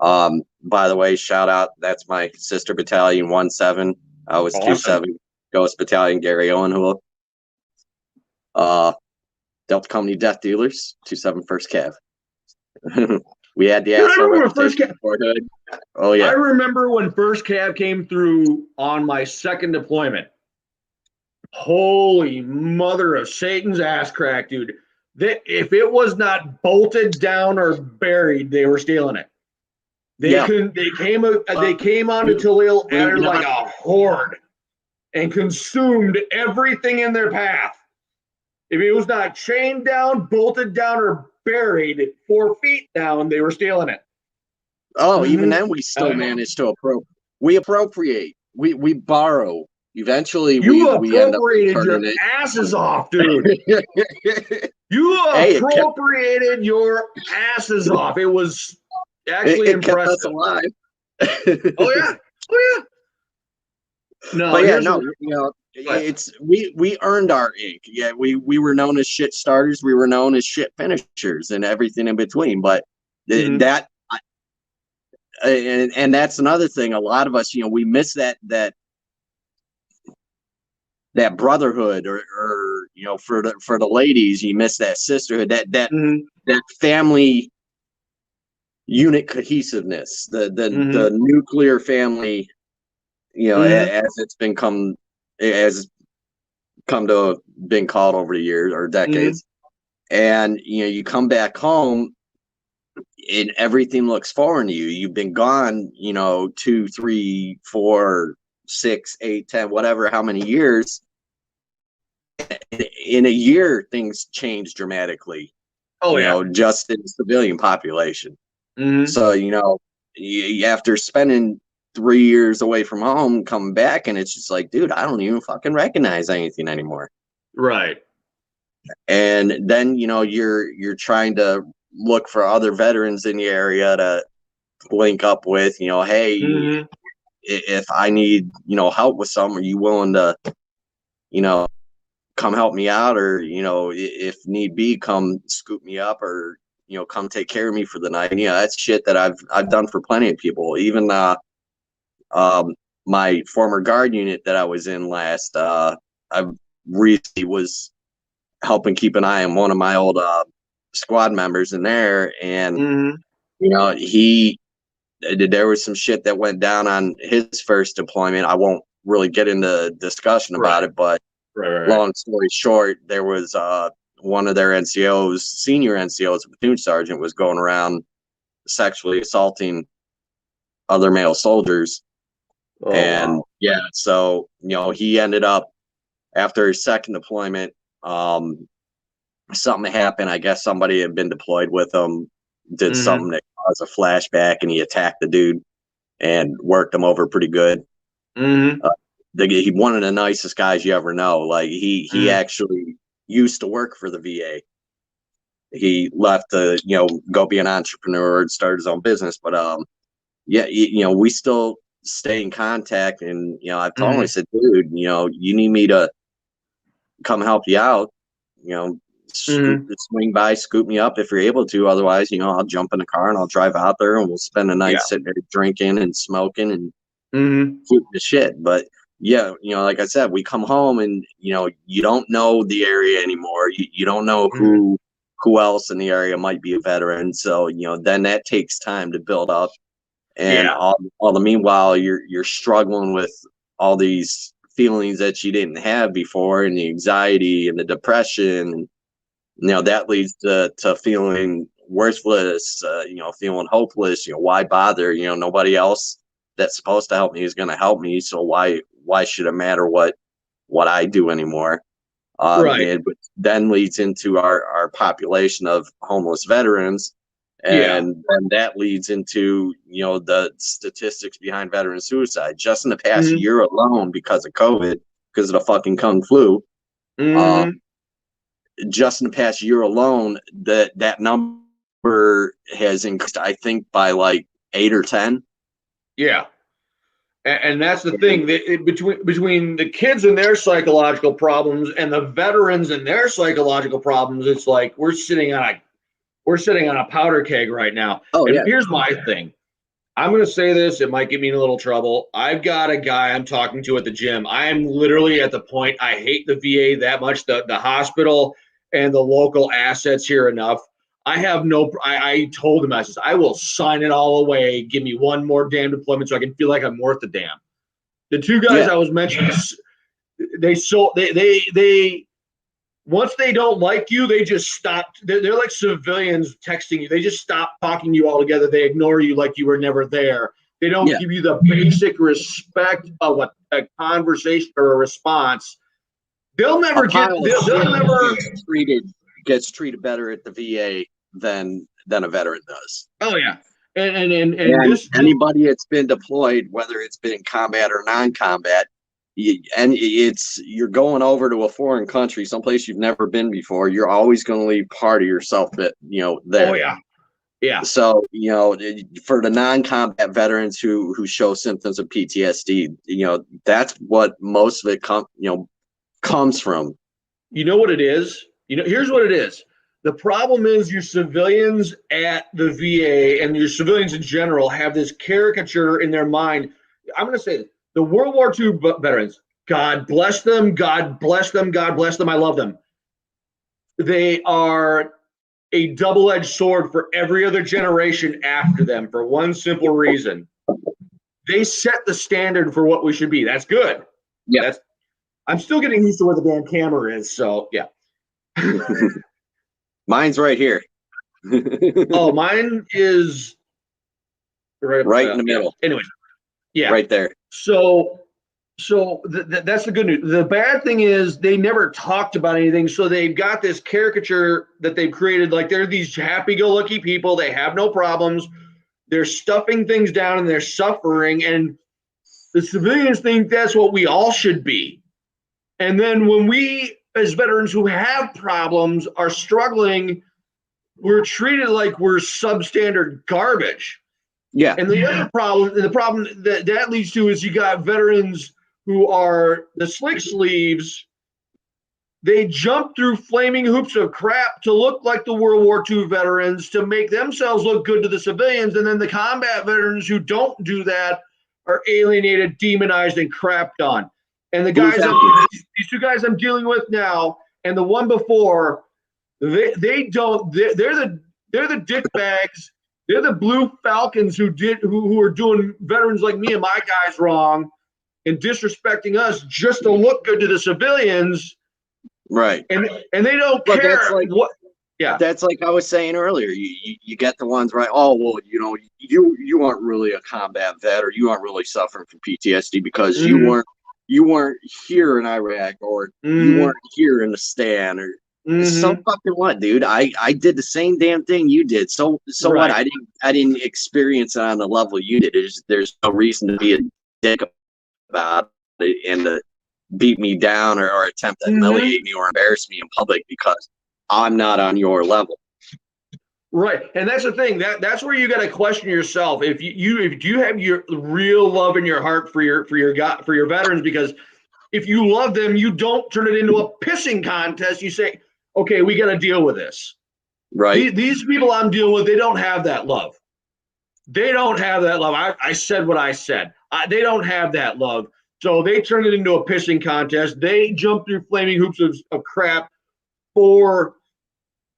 By the way, shout out. That's my sister battalion, 1-7. I was 2-7, Ghost Battalion, Gary Owenhool. Delta Company Death Dealers, 27 First Cav. We had the Dude, I asshole remember when reputation before Hood. Oh yeah. I remember when first cab came through on my second deployment. Holy mother of Satan's ass crack, dude. If it was not bolted down or buried, they were stealing it. They couldn't. They came onto Tallil at like a horde and consumed everything in their path. If it was not chained down, bolted down, or buried 4 feet down, they were stealing it. Oh, even then we still managed to appropriate. We borrow. Eventually, we end up appropriated your asses off, dude. You appropriated your asses off. It was actually impressive. Kept us alive. Oh yeah. No, but yeah, no, it's we earned our ink. Yeah, we were known as shit starters. We were known as shit finishers and everything in between. But that. And that's another thing. A lot of us, we miss that brotherhood, or for the ladies, you miss that sisterhood, that family unit cohesiveness, the nuclear family, as it's come to have been called over the years or decades, and you come back home. And everything looks foreign to you. You've been gone, 2, 3, 4, 6, 8, 10, whatever, how many years. In a year, things change dramatically. Just in the civilian population. So, after spending 3 years away from home, coming back, and it's just like, dude, I don't even fucking recognize anything anymore. Right. And then, you're trying to look for other veterans in the area to link up with, hey, if I need, help with something, are you willing to, come help me out, or, if need be, come scoop me up, or, come take care of me for the night. That's shit that I've done for plenty of people. Even my former guard unit that I was in last, I recently was helping keep an eye on one of my old squad members in there, and there was some shit that went down on his first deployment. I won't really get into discussion about it, but long story short, there was one of their NCOs, senior NCOs, a platoon sergeant, was going around sexually assaulting other male soldiers. Wow. So he ended up, after his second deployment, something happened. I guess somebody had been deployed with him, did something that caused a flashback, and he attacked the dude and worked him over pretty good. He one of the nicest guys you ever know. Like he actually used to work for the VA. He left to go be an entrepreneur and start his own business. But we still stay in contact, and I've told him, I said, dude, you need me to come help you out, swing by, scoop me up if you're able to. Otherwise, I'll jump in the car and I'll drive out there, and we'll spend a night sitting there drinking and smoking and shooting the shit. But like I said, we come home and you don't know the area anymore. You don't know who else in the area might be a veteran. So then that takes time to build up, and all the meanwhile you're struggling with all these feelings that you didn't have before, and the anxiety and the depression. That leads to feeling worthless, feeling hopeless. Why bother? Nobody else that's supposed to help me is going to help me. So why should it matter what I do anymore? And then leads into our population of homeless veterans. And then that leads into, the statistics behind veteran suicide. Just in the past year alone, because of COVID, because of the fucking Kung flu, just in the past year alone, that number has increased, I think, by like 8 or 10. Yeah. And that's the thing, between the kids and their psychological problems and the veterans and their psychological problems, it's like we're sitting on a powder keg right now. Here's my thing. I'm going to say this. It might get me in a little trouble. I've got a guy I'm talking to at the gym. I am literally at the point I hate the VA that much, the hospital and the local assets here enough. I told him, I says, I will sign it all away. Give me one more damn deployment so I can feel like I'm worth the damn. The two guys I was mentioning, they once they don't like you, they just stop. They're like civilians texting you. They just stop talking to you altogether. They ignore you like you were never there. They don't give you the basic respect of a conversation or a response. They'll never gets treated better at the VA than a veteran does. Oh yeah. And anybody that's been deployed, whether it's been combat or non-combat, you're going over to a foreign country, someplace you've never been before. You're always going to leave part of yourself that there. Oh yeah, yeah. So for the non-combat veterans who show symptoms of PTSD, that's what most of it comes from. You know what it is? Here's what it is. The problem is your civilians at the VA and your civilians in general have this caricature in their mind. I'm going to say this. The World War II veterans, God bless them, God bless them, God bless them. I love them. They are a double-edged sword for every other generation after them for one simple reason. They set the standard for what we should be. That's good. Yeah. I'm still getting used to where the damn camera is, so yeah. Mine's right here. Oh, mine is right in the middle. Anyway, yeah. Right there. So that's the good news. The bad thing is they never talked about anything. So they've got this caricature that they've created. Like they're these happy-go-lucky people. They have no problems. They're stuffing things down and they're suffering. And the civilians think that's what we all should be. And then when we, as veterans who have problems, are struggling, we're treated like we're substandard garbage. Yeah. And the problem that leads to is you got veterans who are the slick sleeves. They jump through flaming hoops of crap to look like the World War II veterans to make themselves look good to the civilians. And then the combat veterans who don't do that are alienated, demonized, and crapped on. And the guys, these two guys I'm dealing with now, and the one before, they're the dick bags. They're the blue falcons who are doing veterans like me and my guys wrong and disrespecting us just to look good to the civilians. Right. And they don't care. That's like what. Yeah. That's like I was saying earlier. You get the ones right. Oh well, you aren't really a combat vet, or you aren't really suffering from PTSD because you weren't here in Iraq, or you weren't here in the stand, or. So fucking what, dude? I did the same damn thing you did. So right. What? I didn't experience it on the level you did. There's no reason to be a dick about it and to beat me down or attempt to humiliate me or embarrass me in public because I'm not on your level. Right, and that's the thing. That's where you got to question yourself. If you have your real love in your heart for your veterans, because if you love them, you don't turn it into a pissing contest. You say, okay, we got to deal with this. Right. These people I'm dealing with, they don't have that love. They don't have that love. I said what I said. They don't have that love. So they turn it into a pissing contest. They jump through flaming hoops of crap for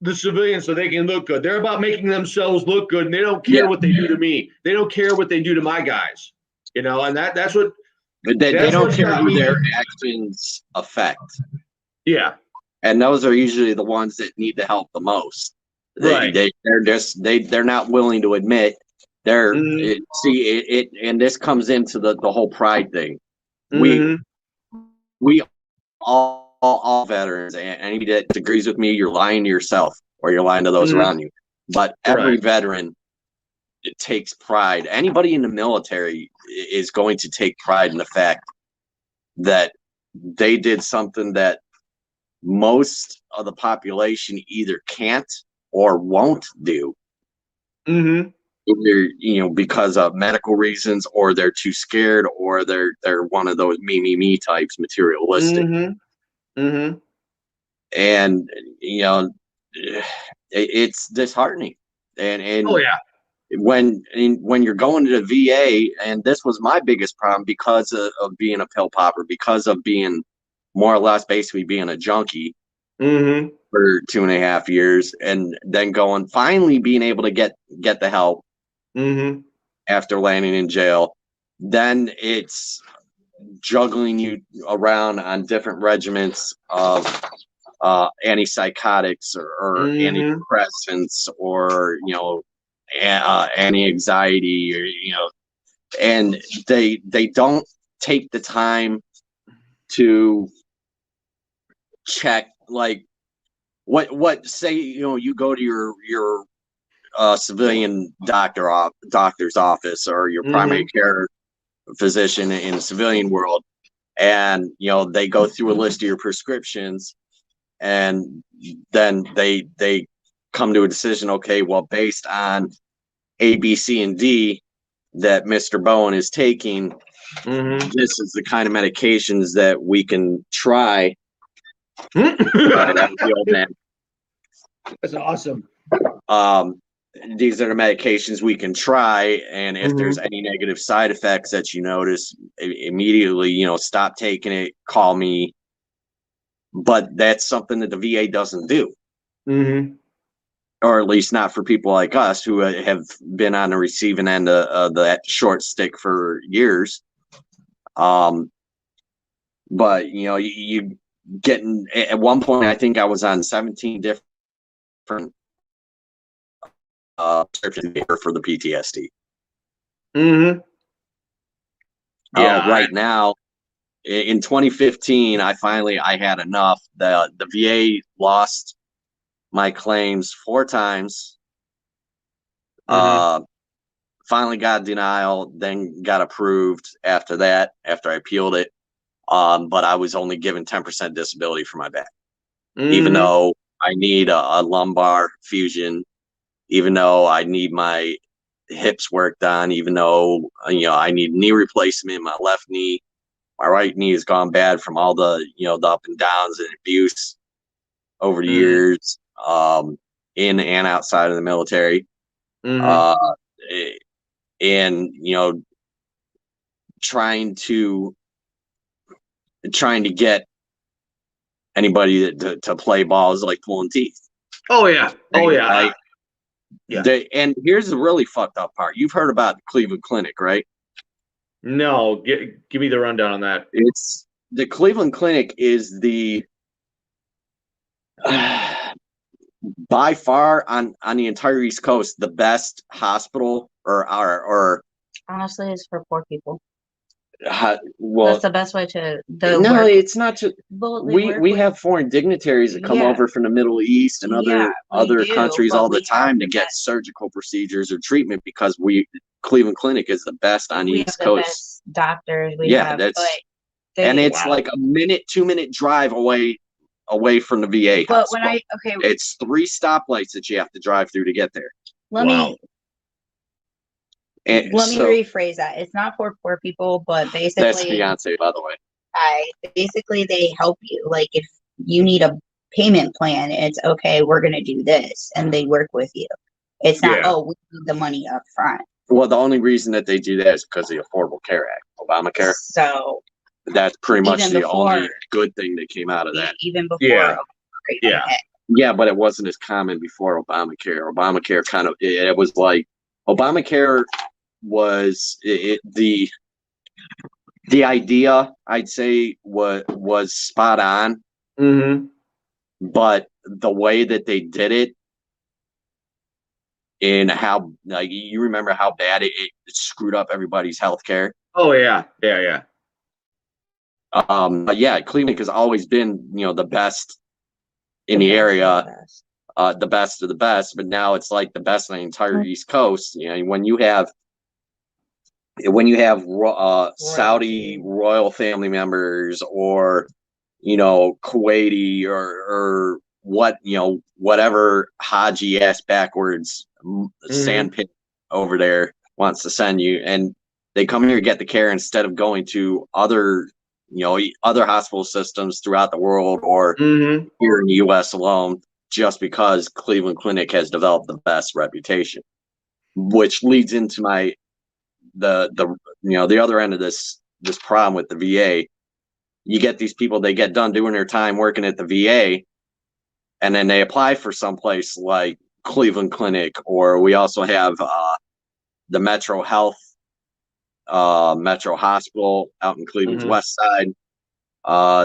the civilians so they can look good. They're about making themselves look good, and they don't care what they do to me. They don't care what they do to my guys. And that's what. They don't care who their actions affect. Yeah. And those are usually the ones that need the help the most. Right. They're not willing to admit and this comes into the whole pride thing. We all veterans, and anybody that agrees with me, you're lying to yourself or you're lying to those around you. But every veteran, it takes pride. Anybody in the military is going to take pride in the fact that they did something that most of the population either can't or won't do. Either because of medical reasons, or they're too scared, or they're one of those me types, materialistic. And it's disheartening. And oh yeah. when you're going to the VA, and this was my biggest problem because of being a pill popper, because of being more or less basically being a junkie for 2.5 years, and then finally being able to get the help after landing in jail. Then it's juggling you around on different regimens of antipsychotics or antidepressants, or anti-anxiety, or and they don't take the time to check, like, what say you go to your civilian doctor's office, or your primary care physician in the civilian world, and they go through a list of your prescriptions, and then they come to a decision. Okay, well, based on A, B, C, and D that Mr. Bowen is taking, this is the kind of medications that we can try. The old man. That's awesome. These are the medications we can try, and if there's any negative side effects that you notice, immediately, stop taking it, call me. But that's something that the VA doesn't do. Or at least not for people like us who have been on the receiving end of that short stick for years. But you getting, at one point, I think I was on 17 different prescriptions for the PTSD. Right now, in 2015, I had enough. The VA lost my claims 4 times. Finally got denial, then got approved after that, after I appealed it. But I was only given 10% disability for my back, even though I need a lumbar fusion, even though I need my hips worked on, even though I need knee replacement in my left knee. My right knee has gone bad from all the the up and downs and abuse over the years, in and outside of the military. And trying to get anybody to play ball is like pulling teeth. And here's the really fucked up part. You've heard about the Cleveland Clinic, right? No, give me the rundown on that. It's the Cleveland Clinic is the by far on the entire East Coast the best hospital, or honestly, it's for poor people. Well, that's the best way to. It's not to. We have foreign dignitaries that come over from the Middle East and other countries all the time to get surgical procedures or treatment, because Cleveland Clinic is the best on the East Coast. Best doctors. And it's like a 2-minute drive away from the VA. But hospital. It's 3 stoplights that you have to drive through to get there. Let me rephrase that. It's not for poor people, but basically that's Beyonce, by the way. Basically they help you. Like, if you need a payment plan, it's okay, we're gonna do this, and they work with you. It's not we need the money up front. Well, the only reason that they do that is because of the Affordable Care Act, Obamacare. So that's pretty much the only good thing that came out of that. Even before but it wasn't as common before Obamacare. Obamacare it was like Obamacare was the idea, I'd say, was spot on. But the way that they did it, and how, like, you remember how bad it screwed up everybody's health care. But Cleveland has always been the best in the area, the best of the best, but now it's like the best in the entire East Coast. When you have Saudi royal family members, or Kuwaiti, or whatever Haji ass backwards sandpit over there wants to send you, and they come here to get the care instead of going to other hospital systems throughout the world, or here in the U.S. alone, just because Cleveland Clinic has developed the best reputation. which leads into the other end of this problem with the VA. You get these people, they get done doing their time working at the VA, and then they apply for someplace like Cleveland Clinic, or we also have the Metro Health, Metro Hospital out in Cleveland's west side.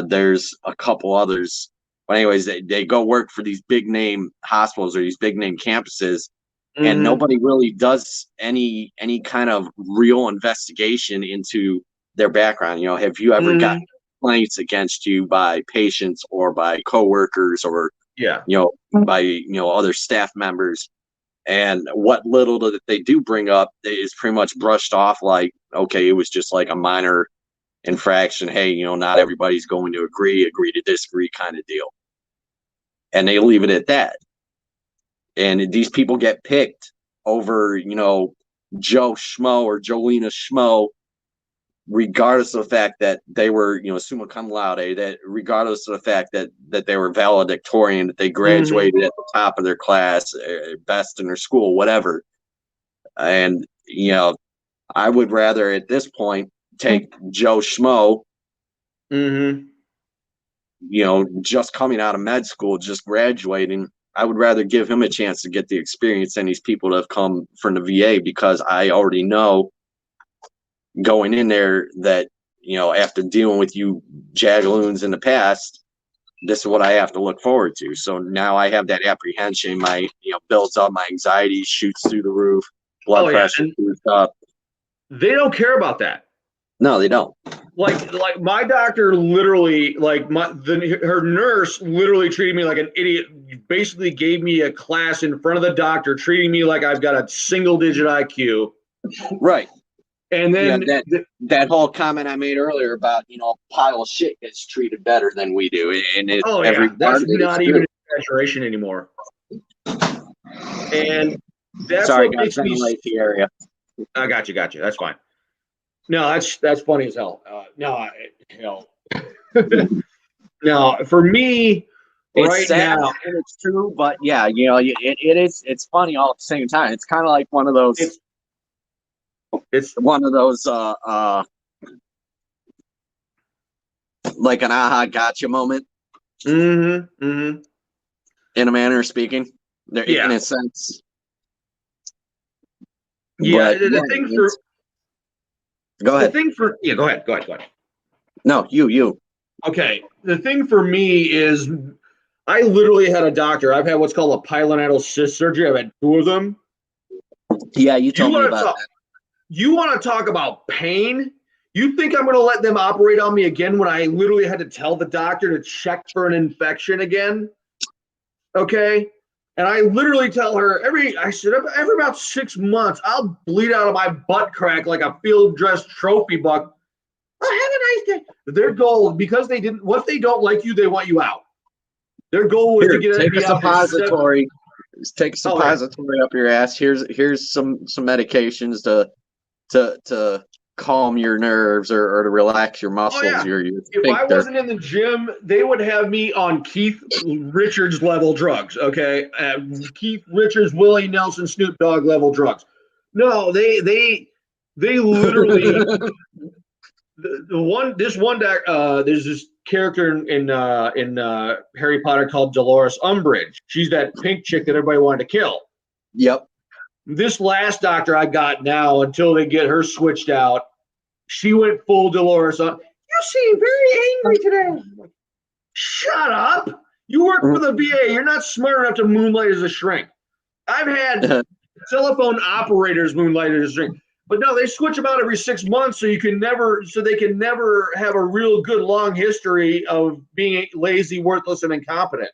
There's a couple others. But anyways, they go work for these big name hospitals or these big name campuses, and nobody really does any kind of real investigation into their background. Have you ever gotten complaints against you by patients or by coworkers or by other staff members? And what little that they do bring up is pretty much brushed off like, okay, it was just like a minor infraction. Hey, not everybody's going to agree to disagree kind of deal. And they leave it at that. And these people get picked over, Joe Schmo or Jolena Schmo, regardless of the fact that they were, summa cum laude, that regardless of the fact that they were valedictorian, that they graduated at the top of their class, best in their school, whatever. And, I would rather at this point take Joe Schmo, just coming out of med school, just graduating. I would rather give him a chance to get the experience than these people that have come from the VA, because I already know going in there that, after dealing with you jagaloons in the past, this is what I have to look forward to. So now I have that apprehension. My, builds up, my anxiety shoots through the roof, blood pressure shoots up. They don't care about that. No, they don't. Like my doctor literally, her nurse literally treated me like an idiot. Basically gave me a class in front of the doctor, treating me like I've got a single-digit IQ. Right. And then that whole comment I made earlier about, pile of shit gets treated better than we do. And that's not even an exaggeration anymore. And that's what makes me like the area. I got you. That's fine. No, that's funny as hell. No, for me, it's right sad now, and it's true, but yeah, it's funny all at the same time. It's kind of like one of those. It's one of those like an aha gotcha moment. In a manner of speaking, in a sense. Yeah, but, the thing for. Go ahead. Go ahead. No, you. Okay. The thing for me is I literally had a doctor. I've had what's called a pilonidal cyst surgery. I've had 2 of them. Yeah, you told me about that. You want to talk about pain? You think I'm going to let them operate on me again when I literally had to tell the doctor to check for an infection again? Okay. And I literally tell her every about 6 months, I'll bleed out of my butt crack like a field dress trophy buck. Oh, have a nice day. Their goal, because what if they don't like you, they want you out. Their goal was to get take a suppository. Take a suppository up your ass. Here's some medications to calm your nerves or to relax your muscles. If I wasn't in the gym, they would have me on Keith Richards level drugs. Okay, Keith Richards, Willie Nelson, Snoop Dogg level drugs. No, they literally there's this character in Harry Potter called Dolores Umbridge. She's that pink chick that everybody wanted to kill. Yep. This last doctor I got now, until they get her switched out, she went full Dolores. You seem very angry today. Shut up. You work for the VA. You're not smart enough to moonlight as a shrink. I've had telephone operators moonlight as a shrink. But no, they switch them out every 6 months so they can never have a real good long history of being lazy, worthless, and incompetent.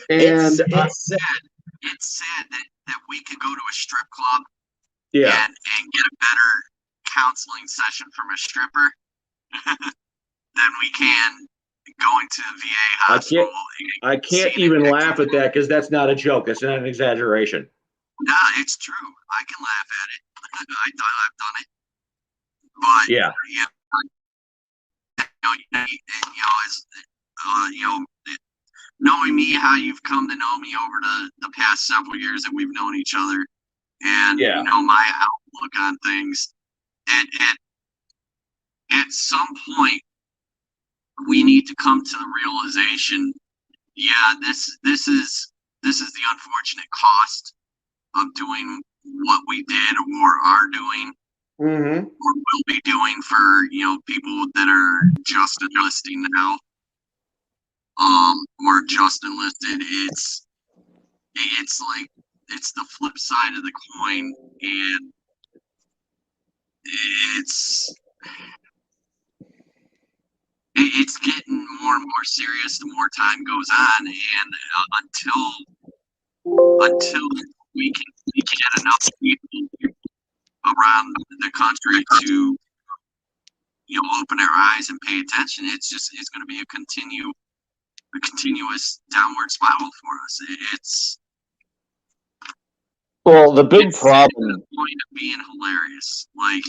And it's sad. It's sad that we could go to a strip club and get a better counseling session from a stripper than we can going to the VA hospital. I can't even laugh at that because that's not a joke. It's not an exaggeration. No, it's true. I can laugh at it. I've done it. But knowing me, how you've come to know me over the past several years that we've known each other, and my outlook on things. At some point, we need to come to the realization, this is the unfortunate cost of doing what we did or are doing, or will be doing for people that are just enlisting now, or just enlisted. It's like it's the flip side of the coin, and it's getting more and more serious the more time goes on, and until we can get enough people around the country to open our eyes and pay attention, it's going to be a continuous downward spiral for us. The big problem, the point of being hilarious, like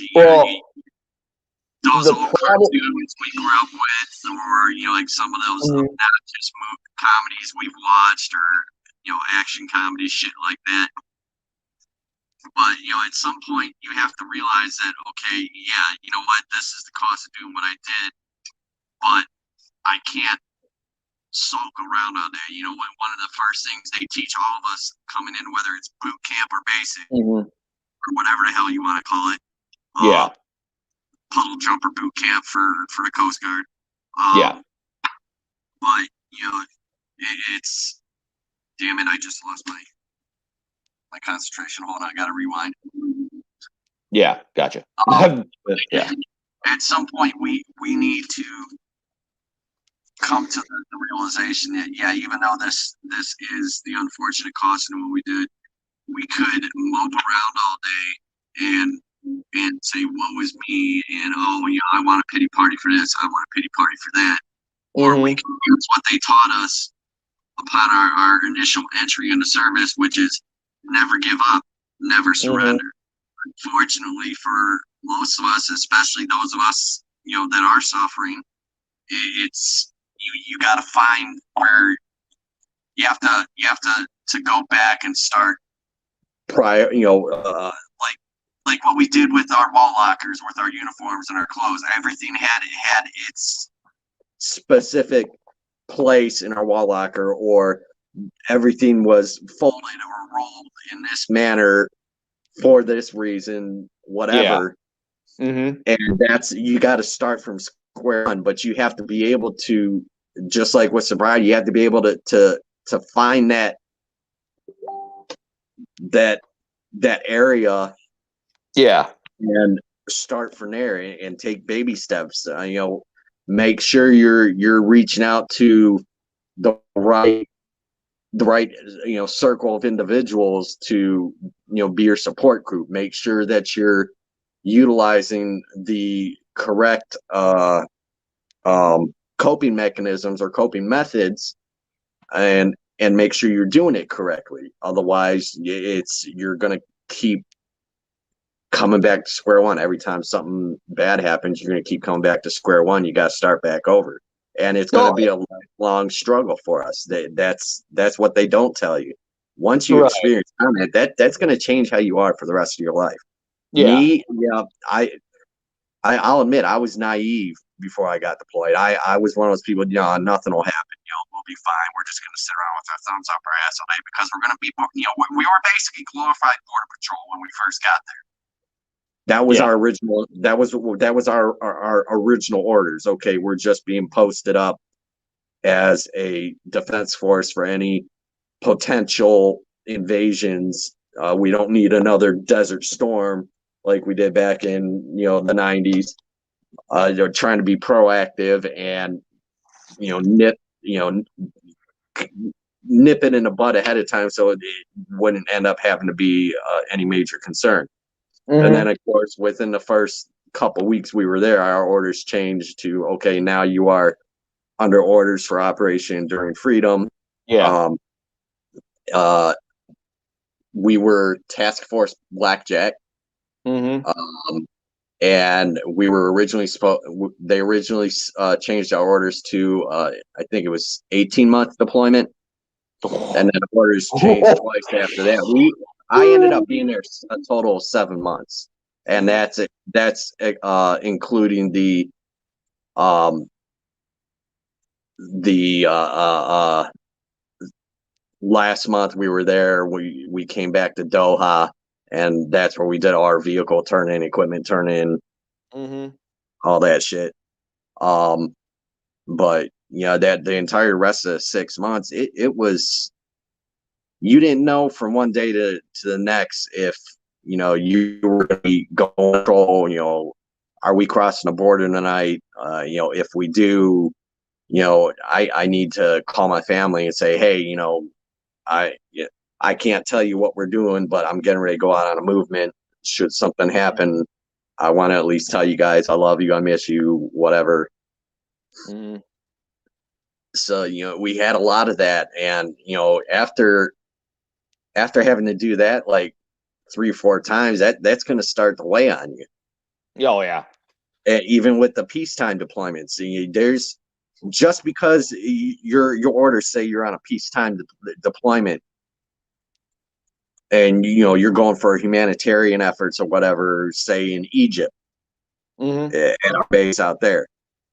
those old cartoons we grew up with, or like some of those not just comedies we've watched, or action comedies, shit like that. But at some point you have to realize that, okay, you know what, this is the cost of doing what I did, but I can't sulk around all day. One of the first things they teach all of us coming in, whether it's boot camp or basic, or whatever the hell you want to call it, puddle jumper boot camp for the Coast Guard. But it's damn it, I just lost my concentration. Hold on, I gotta rewind. Yeah, gotcha. At some point we need to come to the realization that even though this is the unfortunate cost of what we did, we could mope around all day and say, woe is me, and I want a pity party for this, I want a pity party for that. Or we can use what they taught us upon our initial entry into service, which is never give up, never surrender. Unfortunately for most of us, especially those of us that are suffering, it's you got to find where you have to go back and start prior, like what we did with our wall lockers, with our uniforms and our clothes. Everything had its specific place in our wall locker, or everything was folded or rolled in this manner for this reason, whatever. And that's, you got to start from square one, but you have to be able to, just like with sobriety, you have to be able to find that area, and start from there and take baby steps. Make sure you're reaching out to the right circle of individuals to be your support group. Make sure that you're utilizing the correct coping mechanisms or coping methods, and make sure you're doing it correctly. Otherwise, you're going to keep coming back to square one. Every time something bad happens, you're going to keep coming back to square one. You got to start back over, and it's going to be a lifelong struggle for us. That's what they don't tell you. Once you experience that, that's going to change how you are for the rest of your life. I'll admit, I was naive before I got deployed. I was one of those people, nothing will happen. We'll be fine. We're just going to sit around with our thumbs up our ass all day, because we're going to be, we were basically glorified Border Patrol when we first got there. That was our original. That was our original orders. Okay, we're just being posted up as a defense force for any potential invasions. We don't need another Desert Storm like we did back in the 90s. They're trying to be proactive and nip it in the bud ahead of time, so it wouldn't end up having to be any major concern. And then, of course, within the first couple weeks we were there, our orders changed to, okay, now you are under orders for Operation Enduring Freedom. We were Task Force Blackjack. And we were originally they originally changed our orders to I think it was 18-month deployment, and then orders changed twice after that. I ended up being there a total of 7 months, and that's it. That's including the last month we were there. We came back to Doha, and that's where we did our vehicle turn in, equipment turn in, all that shit. But that the entire rest of 6 months, it was, you didn't know from one day to the next if you were going to be going. Are we crossing the border tonight? If we do, I need to call my family and say, hey, I can't tell you what we're doing, but I'm getting ready to go out on a movement. Should something happen, I want to at least tell you guys I love you, I miss you, whatever. So we had a lot of that, and after having to do that like 3 or 4 times, that's going to start to weigh on you. Oh yeah. And even with the peacetime deployments, there's, just because your orders say you're on a peacetime deployment, and you're going for humanitarian efforts or whatever, say in Egypt, at our base out there,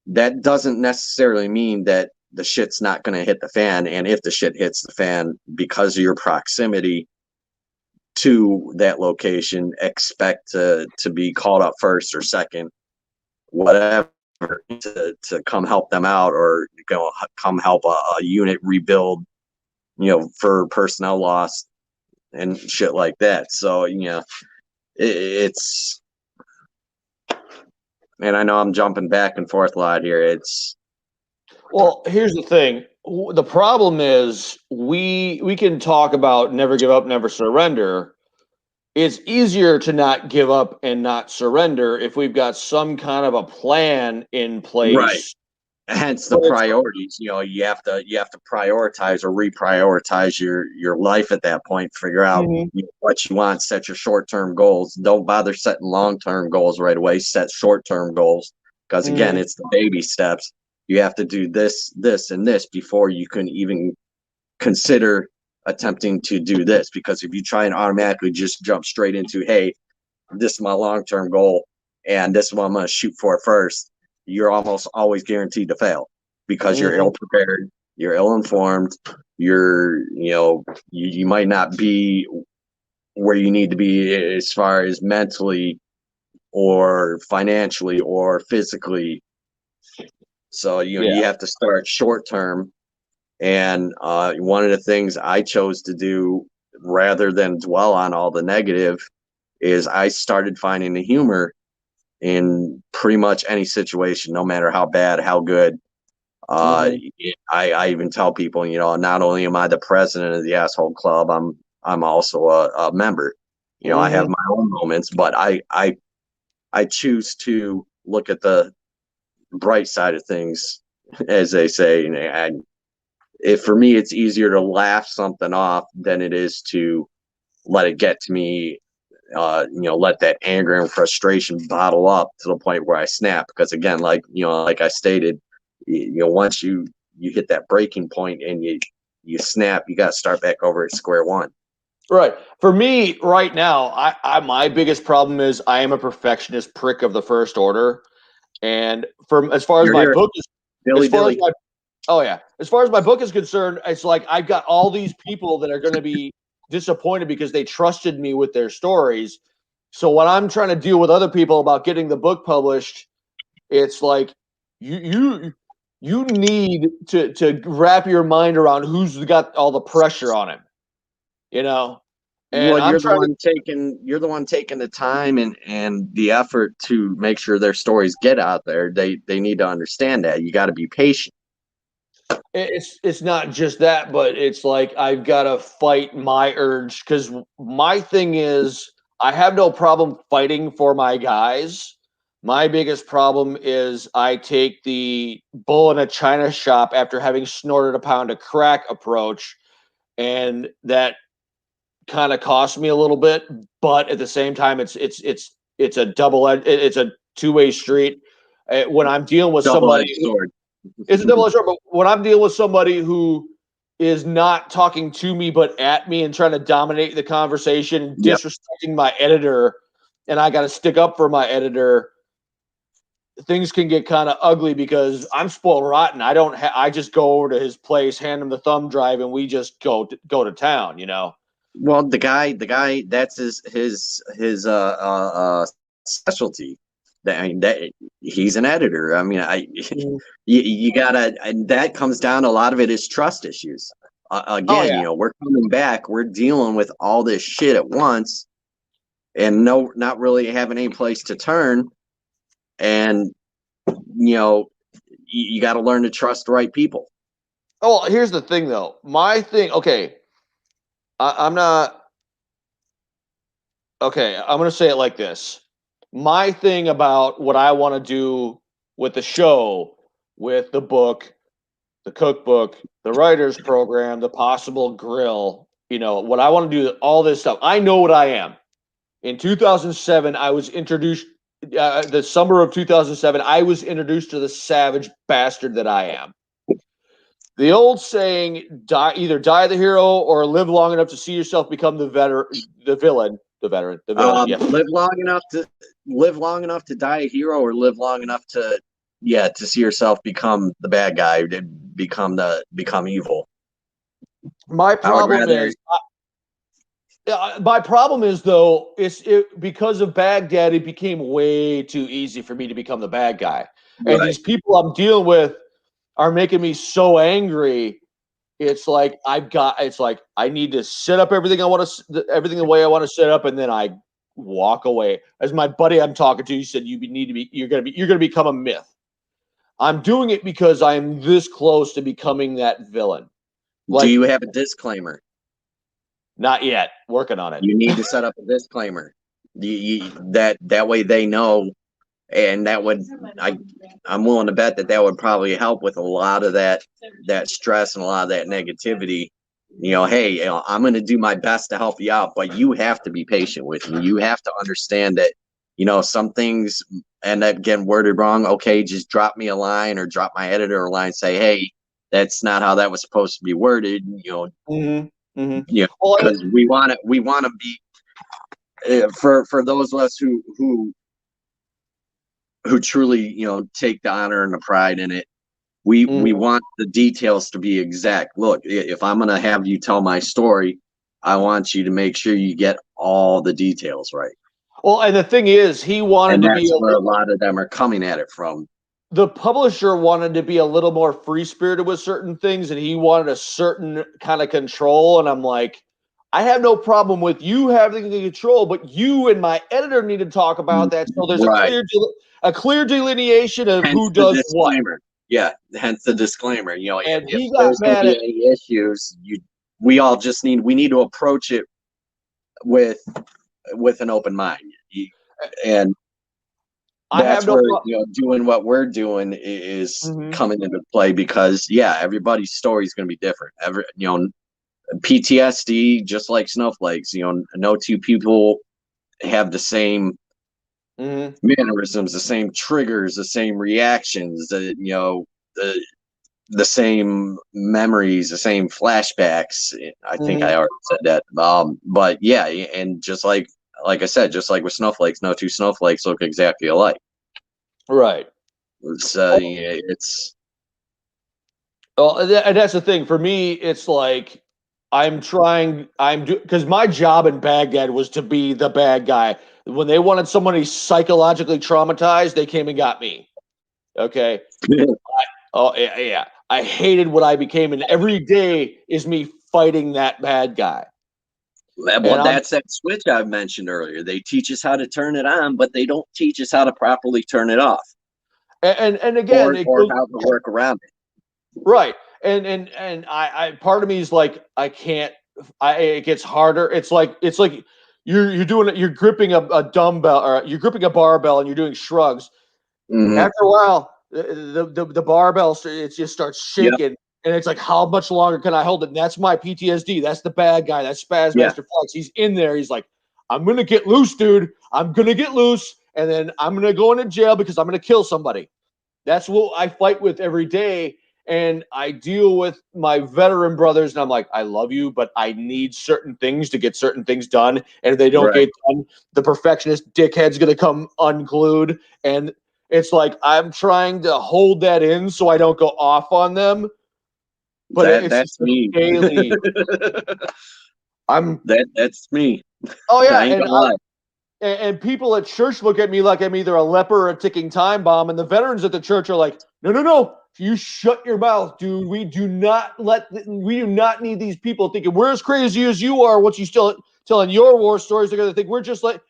that doesn't necessarily mean that the shit's not going to hit the fan. And if the shit hits the fan, because of your proximity to that location, expect to be called up first or second, whatever, to come help them out, or come help a unit rebuild, for personnel loss and shit like that. So it's, and I know I'm jumping back and forth a lot here. Well, here's the thing. The problem is we can talk about never give up, never surrender. It's easier to not give up and not surrender if we've got some kind of a plan in place. Right. Hence the priorities. You have to prioritize or reprioritize your life at that point. Figure out what you want. Set your short-term goals. Don't bother setting long-term goals right away. Set short-term goals, because again, it's the baby steps. You have to do this, this, and this before you can even consider attempting to do this. Because if you try and automatically just jump straight into, hey, this is my long-term goal and this is what I'm going to shoot for first, you're almost always guaranteed to fail, because you're ill-prepared, you're ill-informed, you might not be where you need to be as far as mentally or financially or physically. So you have to start short-term. And one of the things I chose to do, rather than dwell on all the negative, is I started finding the humor in pretty much any situation, no matter how bad, how good. I even tell people, not only am I the president of the Asshole Club, I'm also a member. I have my own moments, but I choose to look at the bright side of things, as they say. And for me, it's easier to laugh something off than it is to let it get to me. Let that anger and frustration bottle up to the point where I snap. Because again, like I stated, once you hit that breaking point and you snap, you got to start back over at square one. Right. For me right now, I my biggest problem is I am a perfectionist prick of the first order. And as far as my book is, as far as my book is concerned, it's like I've got all these people that are going to be disappointed because they trusted me with their stories. So when I'm trying to deal with other people about getting the book published, it's like you need to wrap your mind around who's got all the pressure on him, And well, you're the one taking the time and the effort to make sure their stories get out there. They need to understand that you got to be patient. It's not just that, but it's like I've got to fight my urge, because my thing is I have no problem fighting for my guys. My biggest problem is I take the bull in a china shop after having snorted a pound of crack approach, and that kind of cost me a little bit. But at the same time, it's a it's a two-way street. When I'm dealing with somebody. It's a double-edged sword. But when I'm dealing with somebody who is not talking to me but at me and trying to dominate the conversation, disrespecting my editor, and I got to stick up for my editor, things can get kind of ugly because I'm spoiled rotten. I just go over to his place, hand him the thumb drive, and we just go to town, you know. Well, the guy, that's his specialty. That he's an editor. I mean, you gotta, and that comes down. A lot of it is trust issues. Again, you know, we're coming back. We're dealing with all this shit at once, and not really having any place to turn. And you know, you got to learn to trust the right people. Oh, here's the thing, though. My thing, okay, I'm not. Okay, I'm going to say it like this. My thing about what I want to do with the show, with the book, the cookbook, the writer's program, the possible grill, you know, what I want to do, all this stuff. I know what I am. In 2007, I was introduced, the summer of 2007, I was introduced to the savage bastard that I am. The old saying, either die the hero or live long enough to see yourself become the villain. Yeah. Live long enough to die a hero, or live long enough to see yourself become the bad guy, to become evil. My problem is though, because of Baghdad, it became way too easy for me to become the bad guy. And these people I'm dealing with are making me so angry. It's like I need to set up everything everything the way I want to set up, and then I walk away. As my buddy I'm talking to, he said, you're gonna become a myth. I'm doing it because I am this close to becoming that villain. Do you have a disclaimer? Not yet. Working on it. You need to set up a disclaimer. That way they know, and that would I'm willing to bet that would probably help with a lot of that stress and a lot of that negativity. You know, hey, you know, I'm going to do my best to help you out, but you have to be patient with me. You have to understand that, you know, some things, and again, worded wrong. Okay, just drop me a line, or drop my editor a line. Say, hey, that's not how that was supposed to be worded. You know, yeah, because we want to be for those of us who truly, you know, take the honor and the pride in it. We want the details to be exact. Look, if I'm going to have you tell my story, I want you to make sure you get all the details right. Well, and the thing is, he wanted to be where a lot of them are coming at it from. The publisher wanted to be a little more free-spirited with certain things, and he wanted a certain kind of control. And I'm like, I have no problem with you having the control, but you and my editor need to talk about that. So there's a clear delineation of who does what. Yeah, hence the disclaimer. You know, and if there's going to be any issues, we need to approach it with an open mind. And that's where, you know, doing what we're doing is coming into play, because everybody's story is going to be different. You know, PTSD, just like snowflakes, you know, no two people have the same mannerisms, the same triggers, the same reactions, you know, the same memories, the same flashbacks. I think I already said that. But yeah, and just like I said, just like with snowflakes, no two snowflakes look exactly alike. Right. It's well, and that's the thing for me. It's like because my job in Baghdad was to be the bad guy. When they wanted somebody psychologically traumatized, they came and got me. Okay. I hated what I became, and every day is me fighting that bad guy. Well, that's that switch I mentioned earlier. They teach us how to turn it on, but they don't teach us how to properly turn it off. And again, or how to work around it. Right. And I part of me is like, I can't. It gets harder. It's like you're doing it. You're gripping a dumbbell, or you're gripping a barbell, and you're doing shrugs. After a while, the barbell it just starts shaking, and it's like, how much longer can I hold it? And that's my PTSD. That's the bad guy. That's Spaz Master Flex. He's in there. He's like, I'm gonna get loose, dude. I'm gonna get loose, and then I'm gonna go into jail because I'm gonna kill somebody. That's what I fight with every day. and I deal with my veteran brothers, and I'm like, I love you, but I need certain things to get certain things done. And if they don't get done, the perfectionist dickhead's going to come unglued. And it's like I'm trying to hold that in so I don't go off on them. But that's me. Daily. That's me. Oh yeah, I ain't gonna lie. And people at church look at me like I'm either a leper or a ticking time bomb. And the veterans at the church are like, no. You shut your mouth, dude. We do not need these people thinking we're as crazy as you are. Once you still telling your war stories, they're gonna think we're just like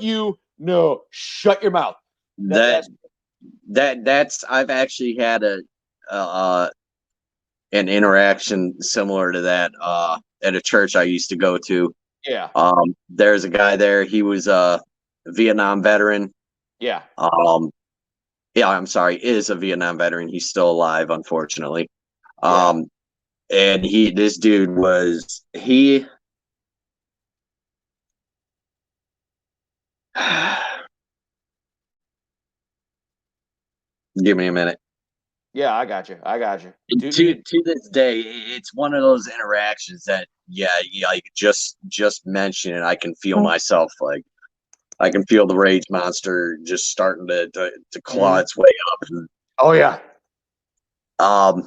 you. No, shut your mouth. That's I've actually had an interaction similar to that at a church I used to go to. Yeah. There's a guy there. He was a Vietnam veteran. Yeah. Yeah, I'm sorry, is a Vietnam veteran. He's still alive, unfortunately. Yeah. And this dude was he. Give me a minute. Yeah, I got you. To this day, it's one of those interactions that, like just mention it. I can feel myself, like I can feel the rage monster just starting to claw its way up. Oh yeah. And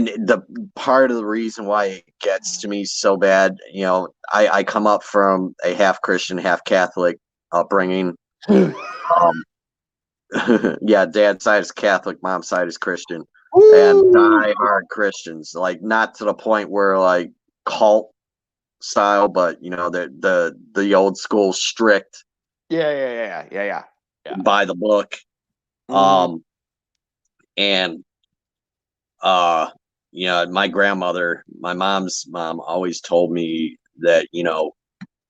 the part of the reason why it gets to me so bad, I come up from a half Christian, half Catholic upbringing. Yeah, dad's side is Catholic, mom's side is Christian. Woo! And die-hard Christians, like not to the point where like cult style, but the old school strict. Yeah. By the book. And my grandmother, my mom's mom, always told me that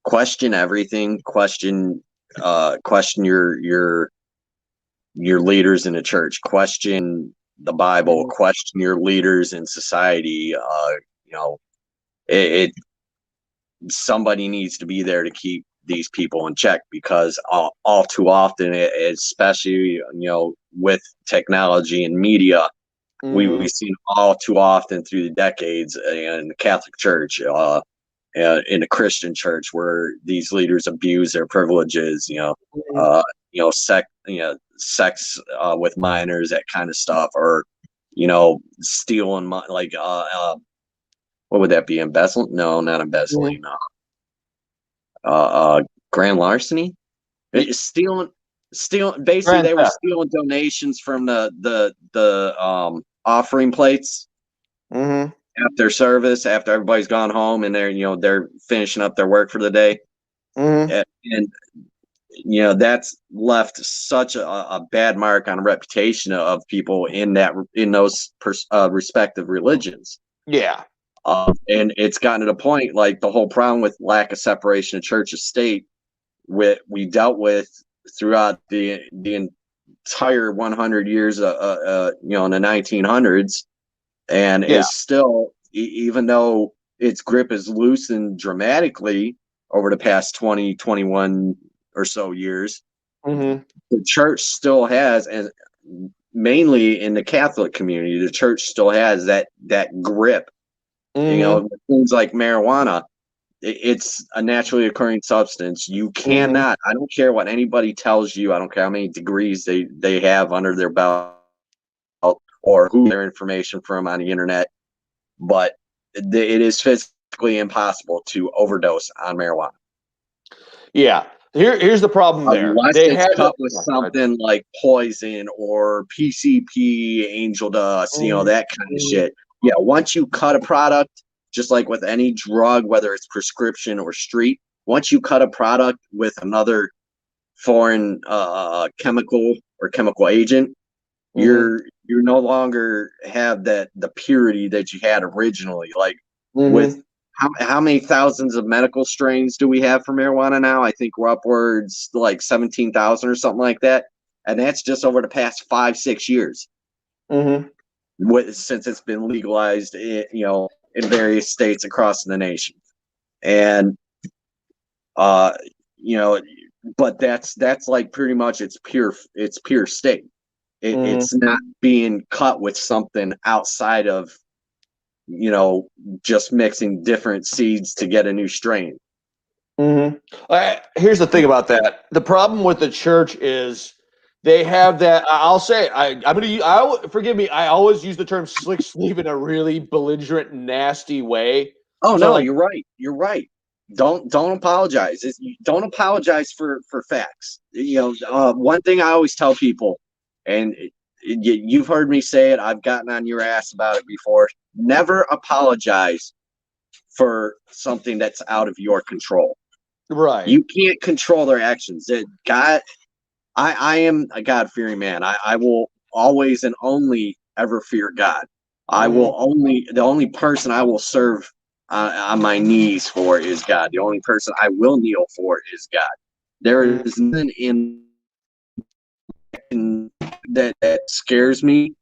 question everything, question your leaders in the church, question the Bible, question your leaders in society. It somebody needs to be there to keep these people in check, because all too often, especially with technology and media, we've seen all too often through the decades in the Catholic Church, in the Christian church, where these leaders abuse their privileges, sex with minors, that kind of stuff, or stealing like what would that be? Embezzling? No, not embezzling. Grand larceny. Stealing. Basically, they were stealing donations from the offering plates after service, after everybody's gone home and they're finishing up their work for the day. And that's left such a bad mark on a reputation of people in those respective religions. Yeah. And it's gotten to the point, like the whole problem with lack of separation of church and state, we dealt with throughout the entire 100 years, in the 1900s, and is still, even though its grip is loosened dramatically over the past 20, 21 or so years, the church still has, and mainly in the Catholic community, the church still has that grip. Things like marijuana, it's a naturally occurring substance. You cannot, I don't care what anybody tells you, I don't care how many degrees they have under their belt or who their information from on the internet, but it is physically impossible to overdose on marijuana. Yeah. Here's the problem there. Unless it's cut with something like poison or PCP, angel dust, that kind of shit. Yeah, once you cut a product, just like with any drug, whether it's prescription or street, once you cut a product with another foreign chemical or chemical agent, you no longer have the purity that you had originally. Like with how many thousands of medical strains do we have for marijuana now? I think we're upwards to like 17,000 or something like that, and that's just over the past 5-6 years. Since it's been legalized, in various states across the nation, and but that's like pretty much its pure state. It's not being cut with something outside of, just mixing different seeds to get a new strain. Here's the thing about that. The problem with the church is they have that. I'll say forgive me. I always use the term slick sleeve in a really belligerent, nasty way. Oh no, you're right. You're right. Don't apologize. Don't apologize for facts. One thing I always tell people, and you've heard me say it. I've gotten on your ass about it before. Never apologize for something that's out of your control. Right. You can't control their actions. God, I am a God-fearing man. I will always and only ever fear God. The only person I will serve on my knees for is God. The only person I will kneel for is God. There is nothing in that scares me.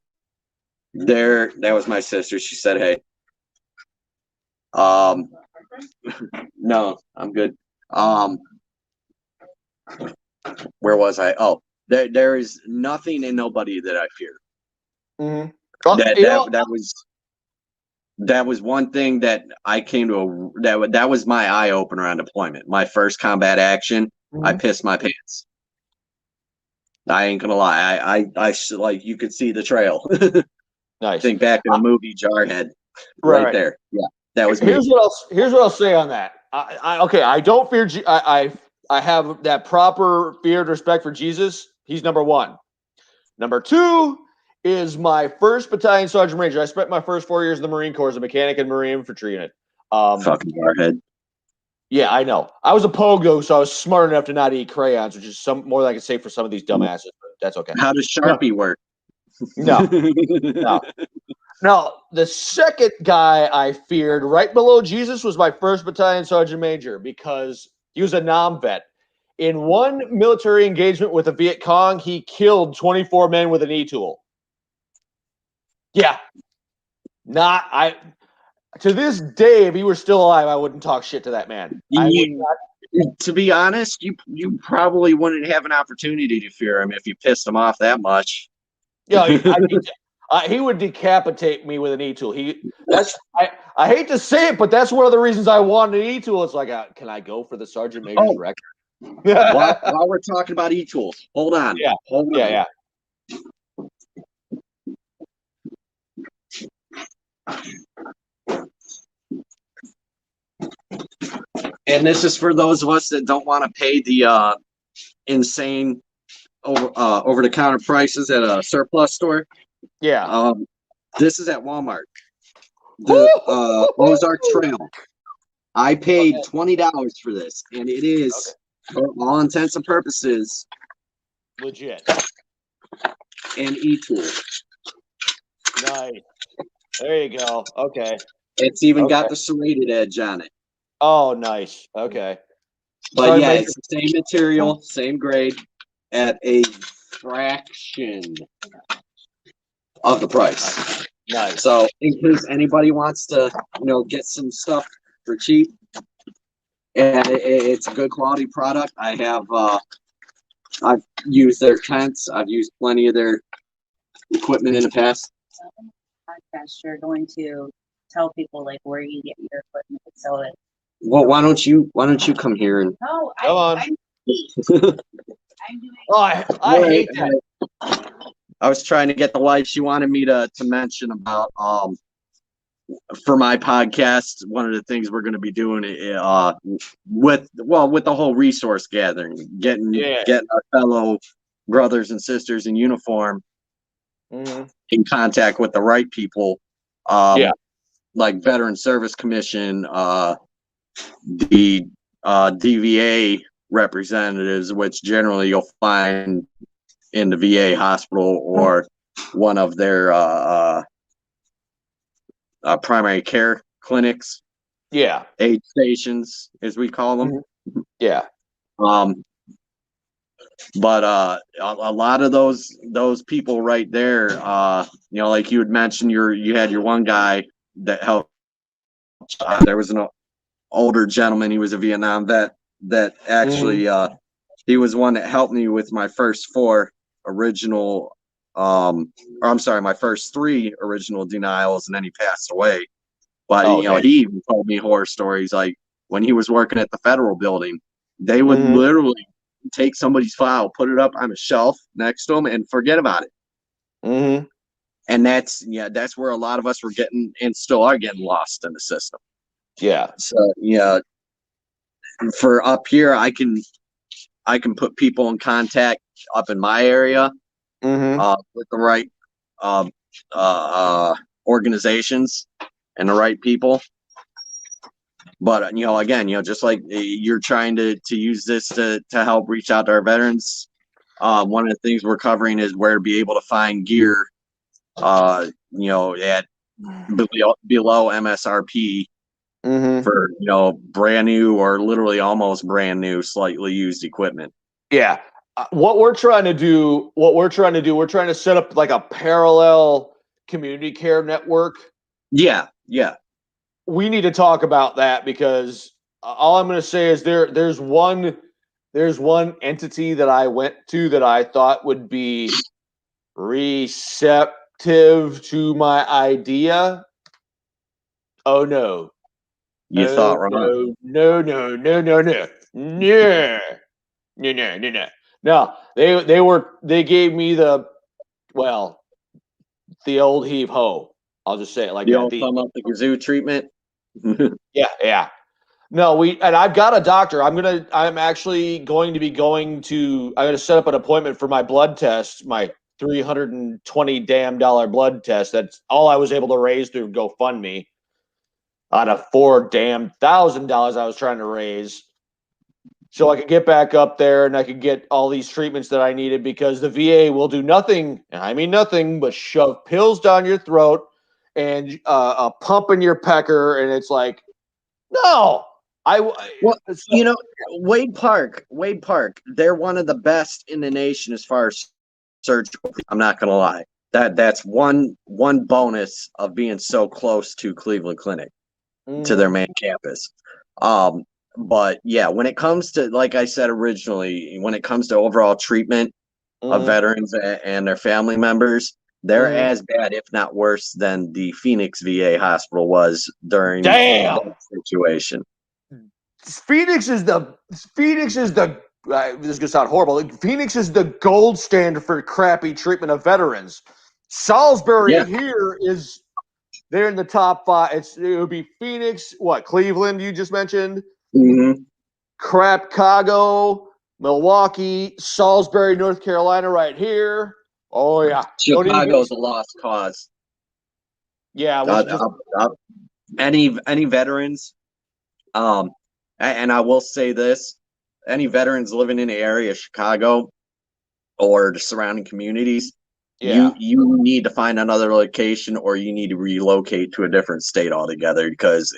That was my sister. She said, "Hey." No, I'm good. Where was I? Oh, there is nothing and nobody that I fear. That was one thing that I came to that was my eye opener on deployment. My first combat action, I pissed my pants. I ain't gonna lie. I like, you could see the trail. Nice. Think back to the movie Jarhead, right there. Yeah, that was me. Here's what I'll say on that. I don't fear. I have that proper fear and respect for Jesus. He's number one. Number two is my 1st Battalion Sergeant Major. I spent my first 4 years in the Marine Corps as a mechanic in Marine Infantry unit. Fucking Jarhead. Yeah, I know. I was a pogue though, so I was smart enough to not eat crayons, which is more than I could say for some of these dumbasses. But that's okay. How does Sharpie work? No. No, the second guy I feared right below Jesus was my 1st Battalion Sergeant Major, because he was a non-vet. In one military engagement with the Viet Cong, he killed 24 men with an E-tool. Yeah. To this day, if he were still alive, I wouldn't talk shit to that man. To be honest, you probably wouldn't have an opportunity to fear him if you pissed him off that much. Yeah, he would decapitate me with an E-tool. I hate to say it, but that's one of the reasons I wanted an E-tool. It's like, can I go for the Sergeant Major's record? While we're talking about E-tools, hold on. Yeah. Hold on. Yeah. And this is for those of us that don't want to pay the insane over-the-counter prices at a surplus store. Yeah. This is at Walmart. The Ozark Trail. I paid $20 for this, and it is, for all intents and purposes, legit. An E-tool. Nice. There you go. Okay. It's even got the serrated edge on it. Oh, nice. Okay. But yeah, it's the same material, same grade, at a fraction of the price. Nice. So in case anybody wants to, get some stuff for cheap, and it's a good quality product. I've used their tents. I've used plenty of their equipment in the past. Podcast, you're going to tell people like where you get your equipment and sell it. Well, why don't you come here and? No, come on. I'm doing. I hate that. I was trying to get the wife. She wanted me to mention about for my podcast. One of the things we're going to be doing with the whole resource gathering, getting our fellow brothers and sisters in uniform in contact with the right people. Like Veteran Service Commission, the DVA representatives, which generally you'll find in the VA hospital or one of their primary care clinics. Yeah. Aid stations, as we call them. Yeah. But a lot of those people right there, like you had mentioned, you had your one guy that helped. There was an older gentleman. He was a Vietnam vet that actually he was one that helped me with my first 4 original or I'm sorry, my first 3 original denials, and then he passed away. But Oh, you know, okay. he even told me horror stories like when he was working at the federal building, they would Mhm. literally take somebody's file, put it up on a shelf next to them, and forget about it. Mm-hmm. And that's where a lot of us were getting and still are getting lost in the system. Yeah. So yeah, for up here, I can put people in contact up in my area Mm-hmm. with the right organizations and the right people. But you know, again, you know, just like you're trying to use this to help reach out to our veterans. One of the things we're covering is where to be able to find gear. You know, at below MSRP Mm-hmm. for, you know, brand new or literally almost brand new, slightly used equipment. Yeah. We're trying to set up like a parallel community care network. Yeah, yeah. We need to talk about that because all I'm going to say is there's one entity that I went to that I thought would be receptive to my idea. Oh no. You thought wrong. No. No, they gave me the old heave ho. I'll just say it like You that. don't come up the kazoo treatment. Yeah. No, and I've got a doctor. I'm actually going to be I'm gonna set up an appointment for my blood test, my $320 damn blood test. That's all I was able to raise through GoFundMe out of $4,000 I was trying to raise. So I could get back up there and I could get all these treatments that I needed because the VA will do nothing, and I mean nothing, but shove pills down your throat and a pump in your pecker, and it's like, no. Well, you know, Wade Park, they're one of the best in the nation as far as surgical. I'm not gonna lie. That's one bonus of being so close to Cleveland Clinic, to their main campus. But yeah, when it comes to, like I said originally, when it comes to overall treatment of veterans and their family members, they're as bad, if not worse, than the Phoenix VA hospital was during that situation. Phoenix is the this is gonna sound horrible. Phoenix is the gold standard for crappy treatment of veterans. Salisbury here is they're in the top 5. It would be Phoenix, Cleveland you just mentioned, Crapcago, Milwaukee, Salisbury, North Carolina, right here. Oh yeah, Chicago's a lost cause. Yeah, any veterans, and I will say this: any veterans living in the area of Chicago or the surrounding communities, you need to find another location, or you need to relocate to a different state altogether, because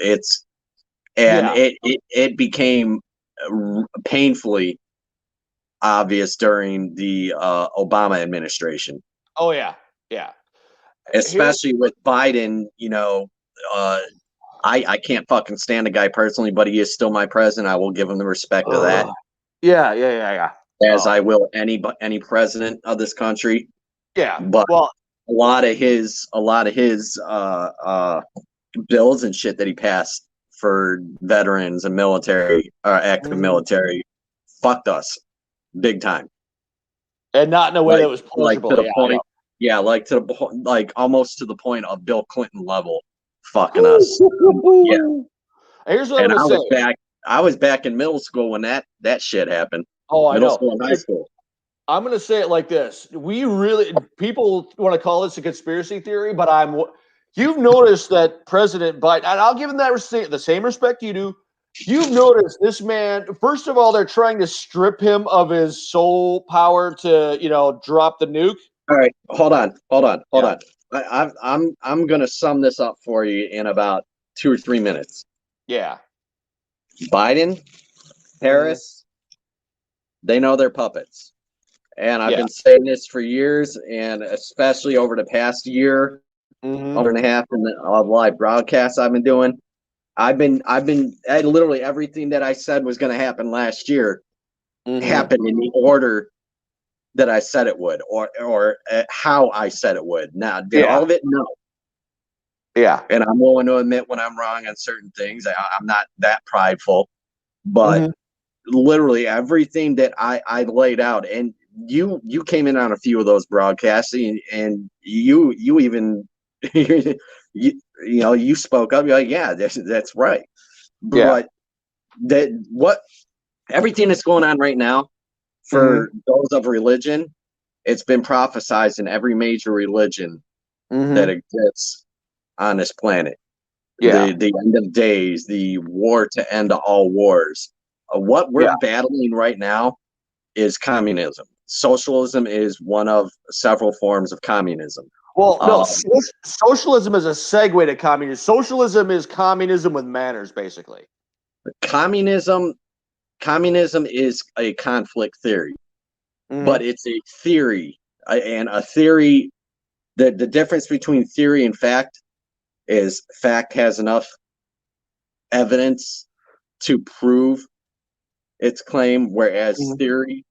it became painfully obvious during the Obama administration. Oh yeah, especially with Biden. You know, I can't fucking stand the guy personally, but he is still my president. I will give him the respect of that. Yeah. As I will any president of this country. Yeah, but a lot of his bills and shit that he passed for veterans and military or active military fucked us big time, and not in a way that was pleasurable. Like to the point, like almost to the point of Bill Clinton level fucking us. Here's what I'm gonna say. I was back in middle school when that shit happened. Oh, middle school and high school. I'm going to say it like this. People want to call this a conspiracy theory, but you've noticed that President Biden, and I'll give him the same respect you do. You've noticed this man, first of all, they're trying to strip him of his sole power to, drop the nuke. All right, hold on. I'm going to sum this up for you in about 2 or 3 minutes. Yeah. Biden, Harris, they know they're puppets. And I've been saying this for years, and especially over the past year and a half in the live broadcasts I've been doing. Literally everything that I said was going to happen last year happened in the order that I said it would, or how I said it would. Now, did all of it? No. Yeah. And I'm willing to admit when I'm wrong on certain things. I'm not that prideful, but literally everything that I laid out, and you came in on a few of those broadcasts, and you even you spoke up. You're like, yeah, that's right. But everything that's going on right now for those of religion, it's been prophesized in every major religion that exists on this planet. Yeah. The end of days, the war to end all wars. What we're battling right now is communism. Socialism is one of several forms of communism. Well, no, socialism is a segue to communism. Socialism is communism with manners, basically. Communism is a conflict theory, but it's a theory, and a theory. The difference between theory and fact is fact has enough evidence to prove its claim, whereas theory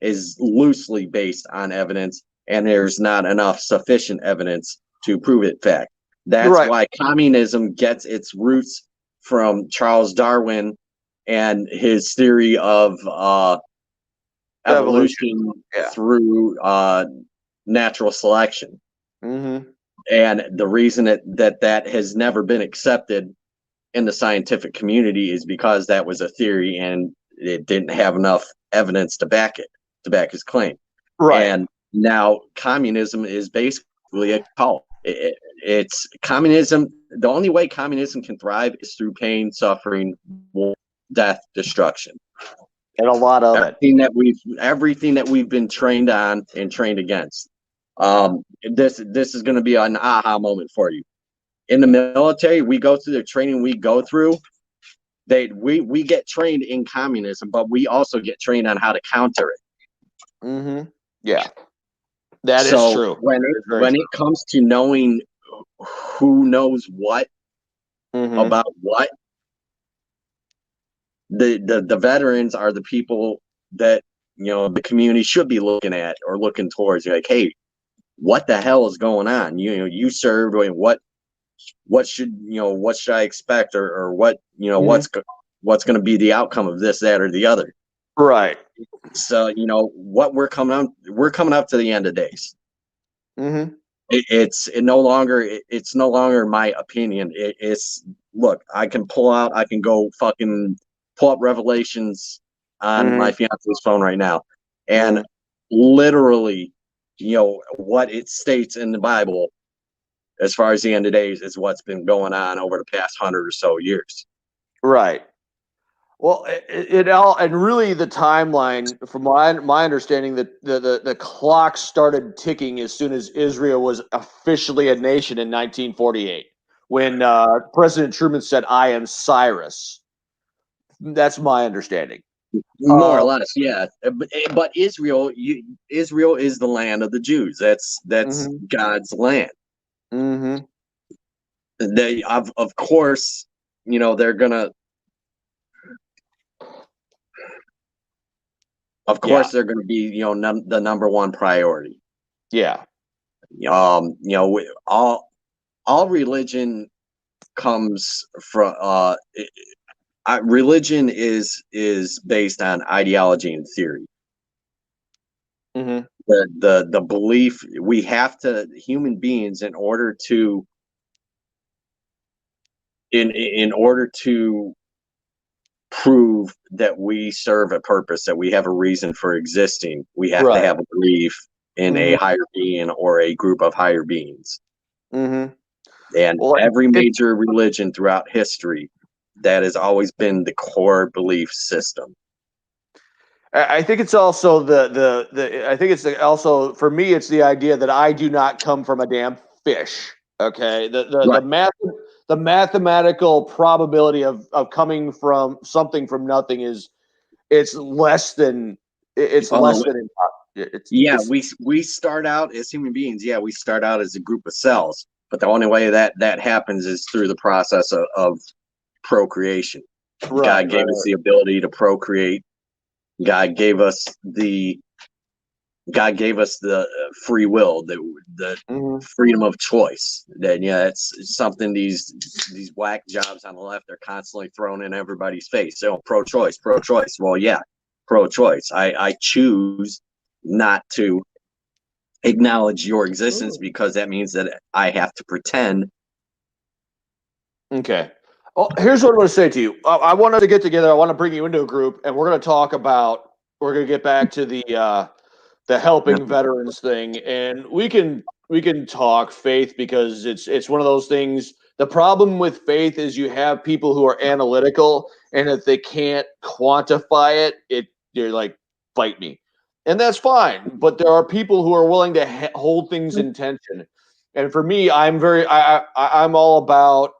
is loosely based on evidence, and there's not enough sufficient evidence to prove it fact. That's why communism gets its roots from Charles Darwin and his theory of evolution through natural selection. And the reason that has never been accepted in the scientific community is because that was a theory and it didn't have enough evidence to back his claim. And now communism is basically a cult. It's communism. The only way communism can thrive is through pain, suffering, war, death, destruction, and a lot of everything that we've been trained on and trained against. This is going to be an aha moment for you. In the military, we go through the training we go through. We get trained in communism, but we also get trained on how to counter it. Yeah, that is true. When it comes to knowing who knows what about what, the veterans are the people that the community should be looking at or looking towards. You're like, hey, what the hell is going on? You served. What should I expect, or what what's going to be the outcome of this, that, or the other? Right. So what we're coming up to the end of days. It's no longer my opinion. It's look, I can go fucking pull up Revelations on my fiance's phone right now, and literally, what it states in the Bible as far as the end of days is what's been going on over the past 100 or so years. Right. Well, it all, and really the timeline, from my understanding, that the clock started ticking as soon as Israel was officially a nation in 1948, when President Truman said, "I am Cyrus." That's my understanding. More or less, yeah. But Israel is the land of the Jews. That's God's land. They, of course, they're gonna. Of course, they're going to be, the number one priority. Yeah. All religion comes from. Religion is based on ideology and theory. The belief we have to, human beings, in order to prove that we serve a purpose, that we have a reason for existing, we have to have a belief in a higher being or a group of higher beings. And every major religion throughout history, that has always been the core belief system. I think it's also also, for me, it's the idea that I do not come from a damn fish. Okay. The mathematical probability of coming from something from nothing it's less than impossible. We start out as human beings. Yeah, we start out as a group of cells, but the only way that happens is through the process of procreation. God gave us the ability to procreate. God gave us the God gave us the free will, the freedom of choice. That it's something these whack jobs on the left are constantly thrown in everybody's face. So pro-choice, pro-choice. Well, yeah, pro-choice. I choose not to acknowledge your existence because that means that I have to pretend. Okay. Oh, here's what I'm going to say to you. I want us to get together. I want to bring you into a group, and we're going to talk about. We're going to get back to the helping veterans thing, and we can talk faith because it's one of those things. The problem with faith is you have people who are analytical, and if they can't quantify it, they're like, fight me, and that's fine. But there are people who are willing to hold things in tension. And for me, I'm all about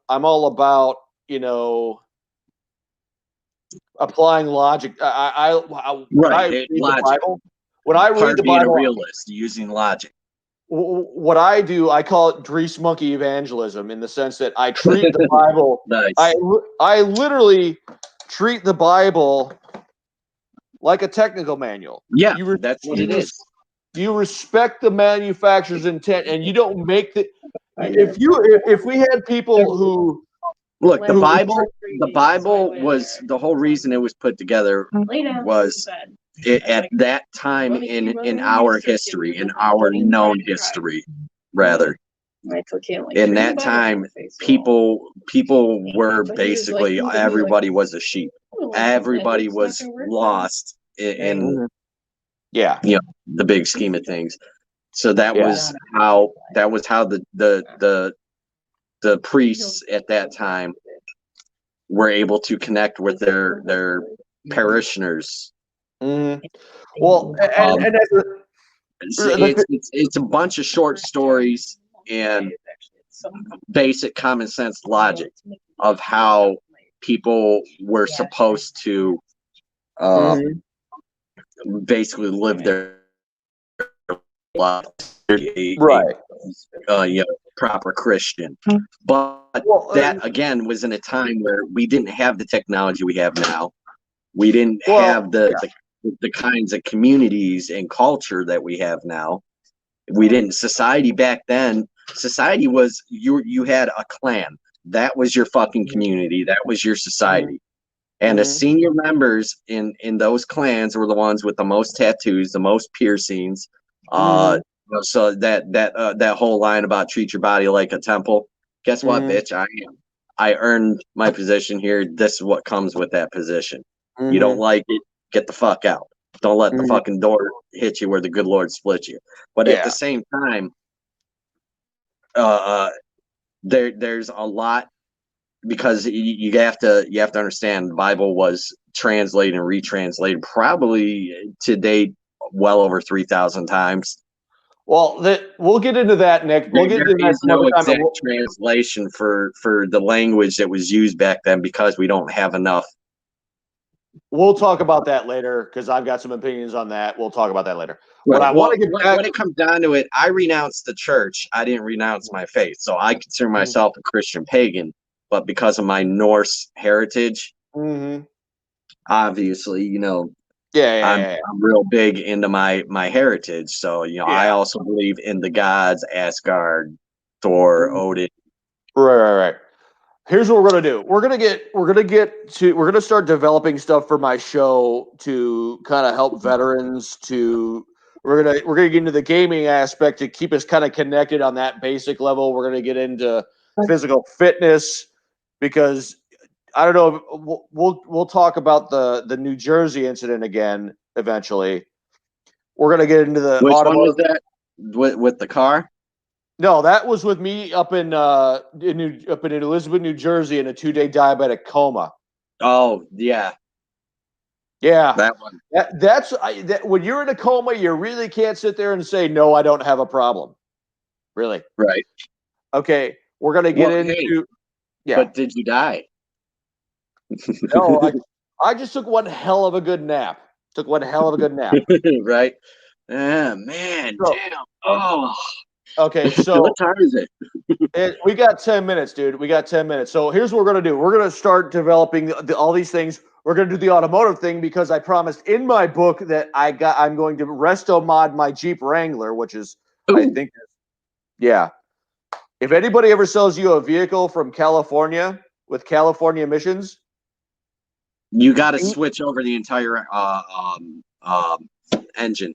applying logic. When I read the Bible, when I read the Bible, a realist using logic. What I do, I call it grease monkey evangelism, in the sense that I treat the Bible. Nice. I literally treat the Bible like a technical manual. Yeah, that's what it is. You respect the manufacturer's intent, and you don't make the. If we had people who look, the Bible was the whole reason it was put together was at that time in our history, in our known history, rather. In that time, people were basically, everybody was a sheep. Everybody was lost in the big scheme of things. So that was how the priests at that time were able to connect with their parishioners. Mm-hmm. Well, and it's a bunch of short stories and basic common sense logic of how people were supposed to basically live their life, right? Proper Christian. But that again was in a time where we didn't have the technology we have now. We didn't have the kinds of communities and culture that we have now. We didn't. Society back then, society was you had a clan. That was your fucking community. That was your society. And the senior members in those clans were the ones with the most tattoos, the most piercings. So that whole line about treat your body like a temple. Guess what, bitch? I earned my position here. This is what comes with that position. You don't like it, get the fuck out. Don't let the fucking door hit you where the good Lord split you. But at the same time, there's a lot, because you have to understand the Bible was translated and retranslated probably to date well over 3,000 times. Well, we'll get into that, Nick. We'll get into that no exact translation for the language that was used back then, because we don't have enough. We'll talk about that later, because I've got some opinions on that. We'll talk about that later. Right. I want to get back. When it comes down to it, I renounced the church. I didn't renounce my faith. So I consider myself a Christian pagan, but because of my Norse heritage, obviously, I'm real big into my heritage. So, I also believe in the gods, Asgard, Thor, Odin. Right. Here's what we're gonna do. We're gonna start developing stuff for my show to kind of help veterans. We're gonna get into the gaming aspect to keep us kind of connected on that basic level. We're gonna get into physical fitness, because I don't know. We'll talk about the New Jersey incident again eventually. We're gonna get into the. Which one was that? With the car? No, that was with me up in Elizabeth, New Jersey, in a 2-day diabetic coma. Oh yeah, that one. That's when you're in a coma, you really can't sit there and say, "No, I don't have a problem." Really? Right. Okay, we're gonna get into. But did you die? No, I just took one hell of a good nap. Right. Yeah, man. Damn. Oh. Okay, so what time is it? We got 10 minutes, dude. We got 10 minutes. So here's what we're gonna do. We're gonna start developing all these things. we're going to do the automotive thing because I promised in my book that I'm going to resto mod my Jeep Wrangler, which is, Ooh. I think, yeah. If anybody ever sells you a vehicle from California with California emissions, you got to switch over the entire engine.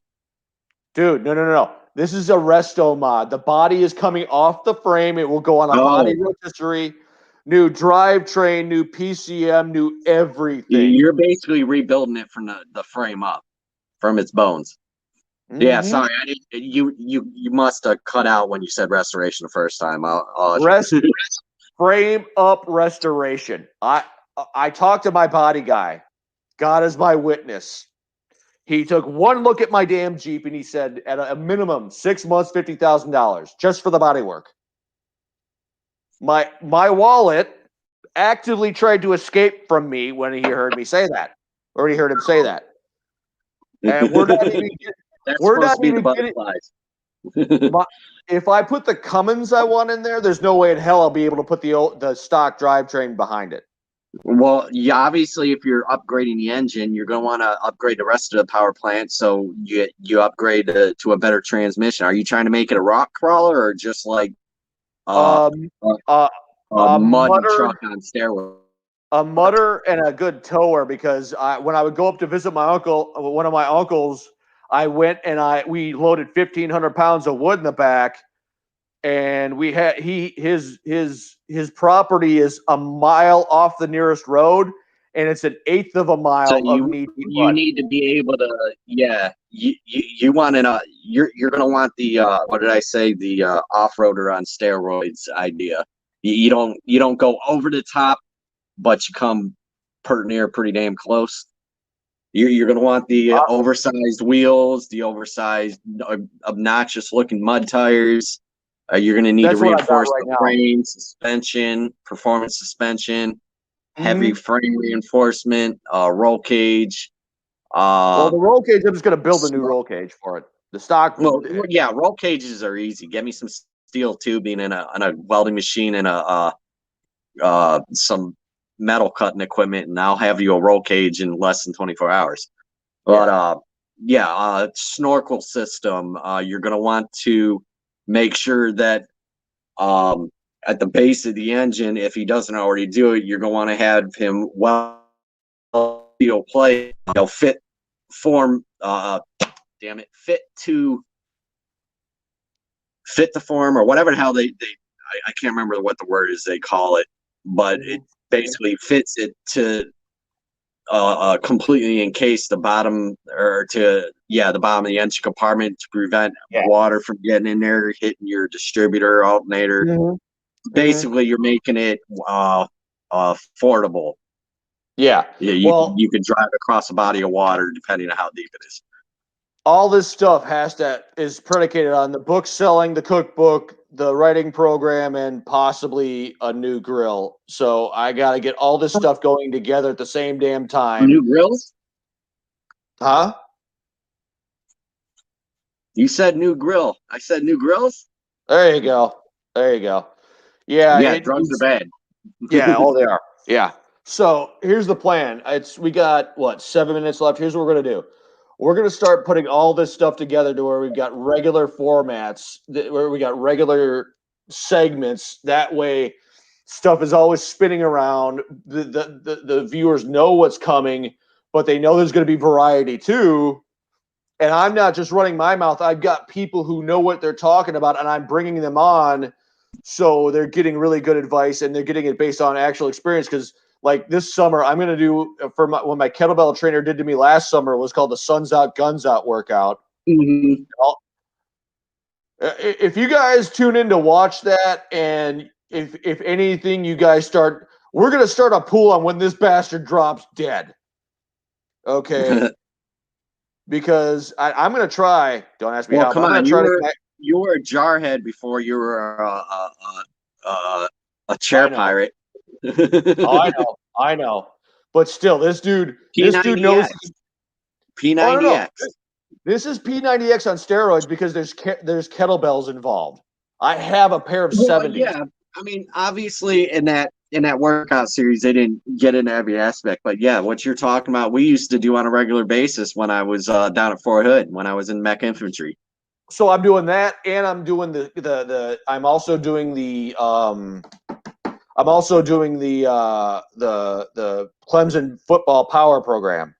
Dude, no. This is a resto mod. The body is coming off the frame. It will go on a body rotisserie. New drivetrain, new PCM, new everything. You're basically rebuilding it from the frame up, from its bones. Mm-hmm. Yeah, sorry, I didn't. You must have cut out when you said restoration the first time. Frame up restoration. I talked to my body guy. God is my witness. He took one look at my damn Jeep and he said, at a minimum, 6 months, $50,000 just for the body work. My wallet actively tried to escape from me when he heard me say that. Or he heard him say that. And we're not even getting butterflies. If I put the Cummins I want in there, there's no way in hell I'll be able to put the stock drivetrain behind it. Well, yeah, obviously, if you're upgrading the engine, you're going to want to upgrade the rest of the power plant. So you upgrade to a better transmission. Are you trying to make it a rock crawler or just like a mud truck on steroids? A mutter and a good tower, because when I would go up to visit my uncle, one of my uncles, I went and we loaded 1,500 pounds of wood in the back, and we had his property is a mile off the nearest road, and it's an eighth of a mile so of you need to be able to you want you're gonna want the what did I say, the off-roader on steroids idea. You don't go over the top, but you come pretty damn close. You're going to want the oversized wheels, the oversized, obnoxious-looking mud tires. You're going to need to reinforce the frame, suspension, performance suspension, heavy frame reinforcement, roll cage. Well, the roll cage, I'm just going to build a new roll cage for it. The stock. Well, yeah, roll cages are easy. Get me some steel tubing and a welding machine and some metal cutting equipment, and I'll have you a roll cage in less than 24 hours. But snorkel system, you're going to want to make sure that at the base of the engine, if he doesn't already do it, you're going to want to have him plate, fit form, fit to form, or whatever the hell I can't remember what the word is they call it, but it basically fits it to completely encase the bottom the bottom of the engine compartment to prevent water from getting in there, hitting your distributor, alternator. Basically, you're making it affordable. Yeah. You could drive across a body of water depending on how deep it is. All this stuff is predicated on the book selling, the cookbook, the writing program, and possibly a new grill. So I got to get all this stuff going together at the same damn time. New grills? Huh? You said new grill. I said new grills? There you go. Yeah, drugs are bad. Yeah, they are. Yeah. So here's the plan. We got 7 minutes left. Here's what we're gonna do. We're gonna start putting all this stuff together to where we've got regular formats, where we got regular segments. That way, stuff is always spinning around. The viewers know what's coming, but they know there's gonna be variety too. And I'm not just running my mouth. I've got people who know what they're talking about, and I'm bringing them on, so they're getting really good advice, and they're getting it based on actual experience. Because like this summer, I'm going to do what my kettlebell trainer did to me last summer was called the Suns Out, Guns Out workout. Mm-hmm. If you guys tune in to watch that, and if anything, you guys we're going to start a pool on when this bastard drops dead. Okay. Because I'm going to try. Don't ask me how. Come on, you were a jarhead before you were a chair pirate. I know. But still, this dude knows P90X. This is P90X on steroids because there's kettlebells involved. I have a pair of 70s. Yeah, I mean, obviously, in that in that workout series, they didn't get into every aspect. But yeah, what you're talking about, we used to do on a regular basis when I was down at Fort Hood, when I was in Mech Infantry. So I'm doing that, and I'm doing I'm also doing the the Clemson football power program.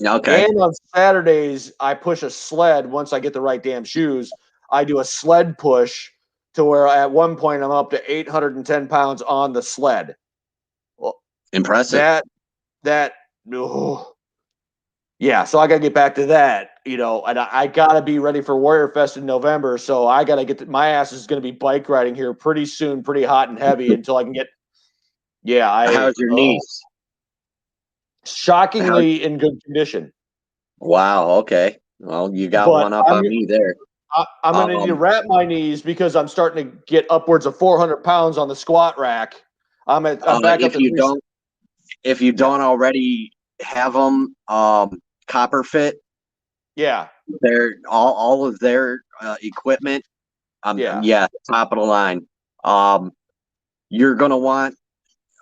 Okay. And on Saturdays, I push a sled. Once I get the right damn shoes, I do a sled push to where at one point I'm up to 810 pounds on the sled. Well, impressive. Yeah, so I got to get back to that, and I got to be ready for Warrior Fest in November. So I got to my ass is going to be bike riding here pretty soon, pretty hot and heavy until I can get. Yeah, How's your knees? Shockingly in good condition. Wow. Okay. Well, you got one up on me there. I'm going to need to wrap my knees because I'm starting to get upwards of 400 pounds on the squat rack. I'm back up to if you don't already have them, Copper Fit. Yeah. They're all of their equipment. Yeah, top of the line. You're gonna want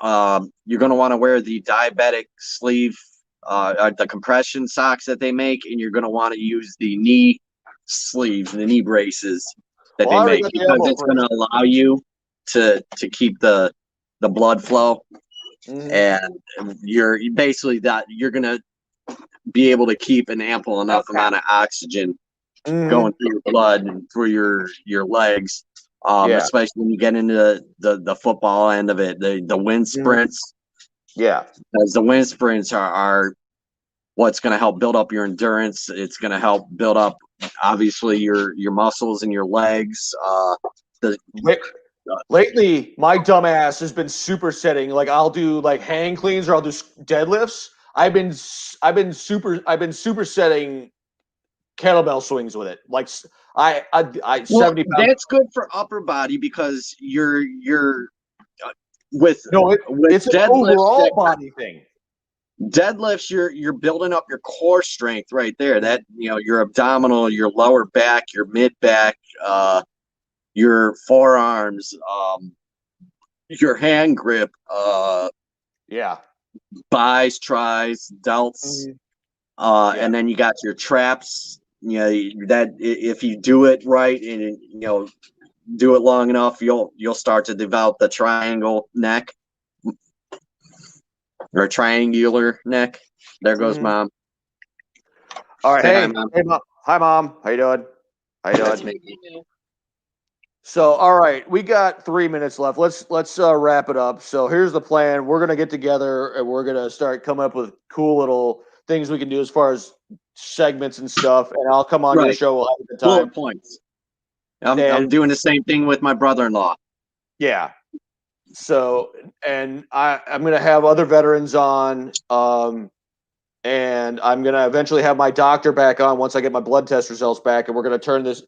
to wear the diabetic sleeve, the compression socks that they make, and you're gonna want to use the knee sleeves, the knee braces that they make, because it's gonna allow you to keep the blood flow, and you're basically you're gonna be able to keep an ample enough amount of oxygen going through your blood and through your legs. Especially when you get into the football end of it, the wind sprints. Yeah, because the wind sprints are what's going to help build up your endurance. It's going to help build up, obviously, your muscles and your legs. Lately, my dumb ass has been supersetting. Like I'll do like hang cleans or I'll do deadlifts. I've been supersetting kettlebell swings with it. Like I 70 pounds. That's good for upper body because you're with it's an overall body thing. Deadlifts, you're building up your core strength right there. That your abdominal, your lower back, your mid back, your forearms, your hand grip, buys, tries, delts, and then you got your traps. That if you do it right and do it long enough, you'll start to develop the triangle neck or triangular neck. There goes Mom. All right, hey Mom. Hi Mom. How you doing? So, all right, we got 3 minutes left. Let's wrap it up. So here's the plan. We're gonna get together and we're gonna start coming up with cool little things we can do as far as segments and stuff. And I'll come on your show at the time. Bullet points. I'm doing the same thing with my brother-in-law. Yeah. So, and I'm gonna have other veterans on. And I'm gonna eventually have my doctor back on once I get my blood test results back, and we're gonna turn this.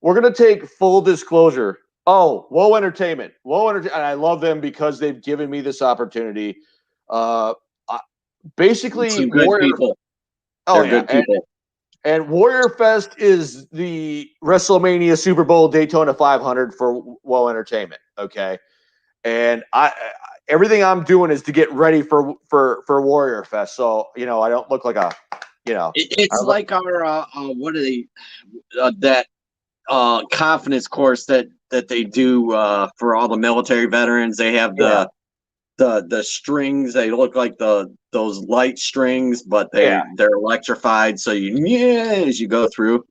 We're going to take full disclosure. Oh, Woe Entertainment. And I love them because they've given me this opportunity. Basically, some good people. They're good people. And Warrior Fest is the WrestleMania Super Bowl Daytona 500 for Woe Entertainment. Okay. And everything I'm doing is to get ready for Warrior Fest. So, I don't look like it's like our, what are they, that, confidence course that they do for all the military veterans. They have the strings. They look like those light strings, but they're electrified. So as you go through,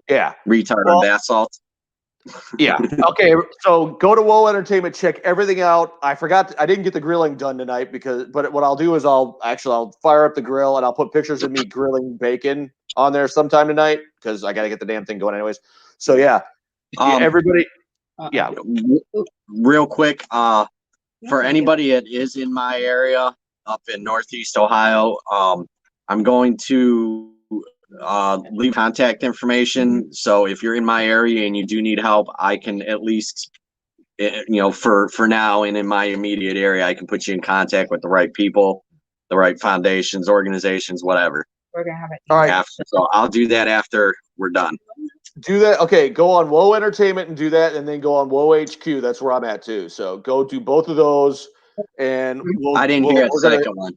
retarded bath salts. Okay. So go to Woe Entertainment, check everything out. I didn't get the grilling done tonight but what I'll do is I'll fire up the grill and I'll put pictures of me grilling bacon on there sometime tonight because I got to get the damn thing going anyways. So everybody. Real quick, for anybody that is in my area up in Northeast Ohio, I'm going to leave contact information. So if you're in my area and you do need help, I can at least, for now and in my immediate area, I can put you in contact with the right people, the right foundations, organizations, whatever. We're gonna have it. All right. So I'll do that after we're done. Do that. Okay, go on Woe Entertainment and do that, and then go on Woe HQ. That's where I'm at too. So go do both of those. and I didn't hear a second one.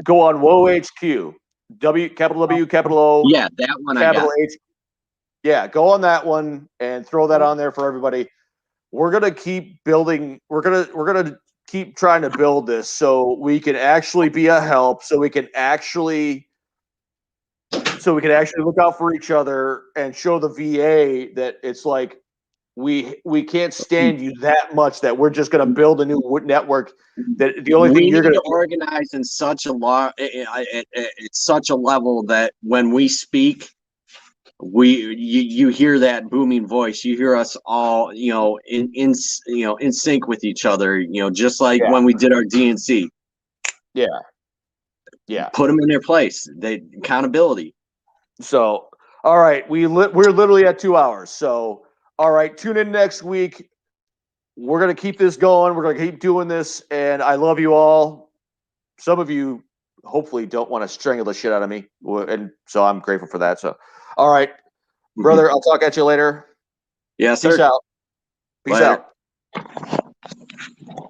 Go on WOHQ, capital W, capital O, Yeah, that one I capital got. H. Yeah, go on that one and throw that on there for everybody. We're gonna keep building. We're gonna keep trying to build this so we can actually be a help. So we can actually look out for each other and show the VA that it's like we can't stand you that much that we're just going to build a new network. That the only thing you're going to organize in such a it's such a level that when we speak, you hear that booming voice. You hear us all, in sync with each other. Just like when we did our DNC. Yeah. Put them in their place. Accountability. So, all right, we're literally at 2 hours. So, all right, tune in next week. We're going to keep this going. We're going to keep doing this. And I love you all. Some of you hopefully don't want to strangle the shit out of me. And so I'm grateful for that. So, all right, brother, I'll talk at you later. Yes, Peace sir. out. Peace Later. out.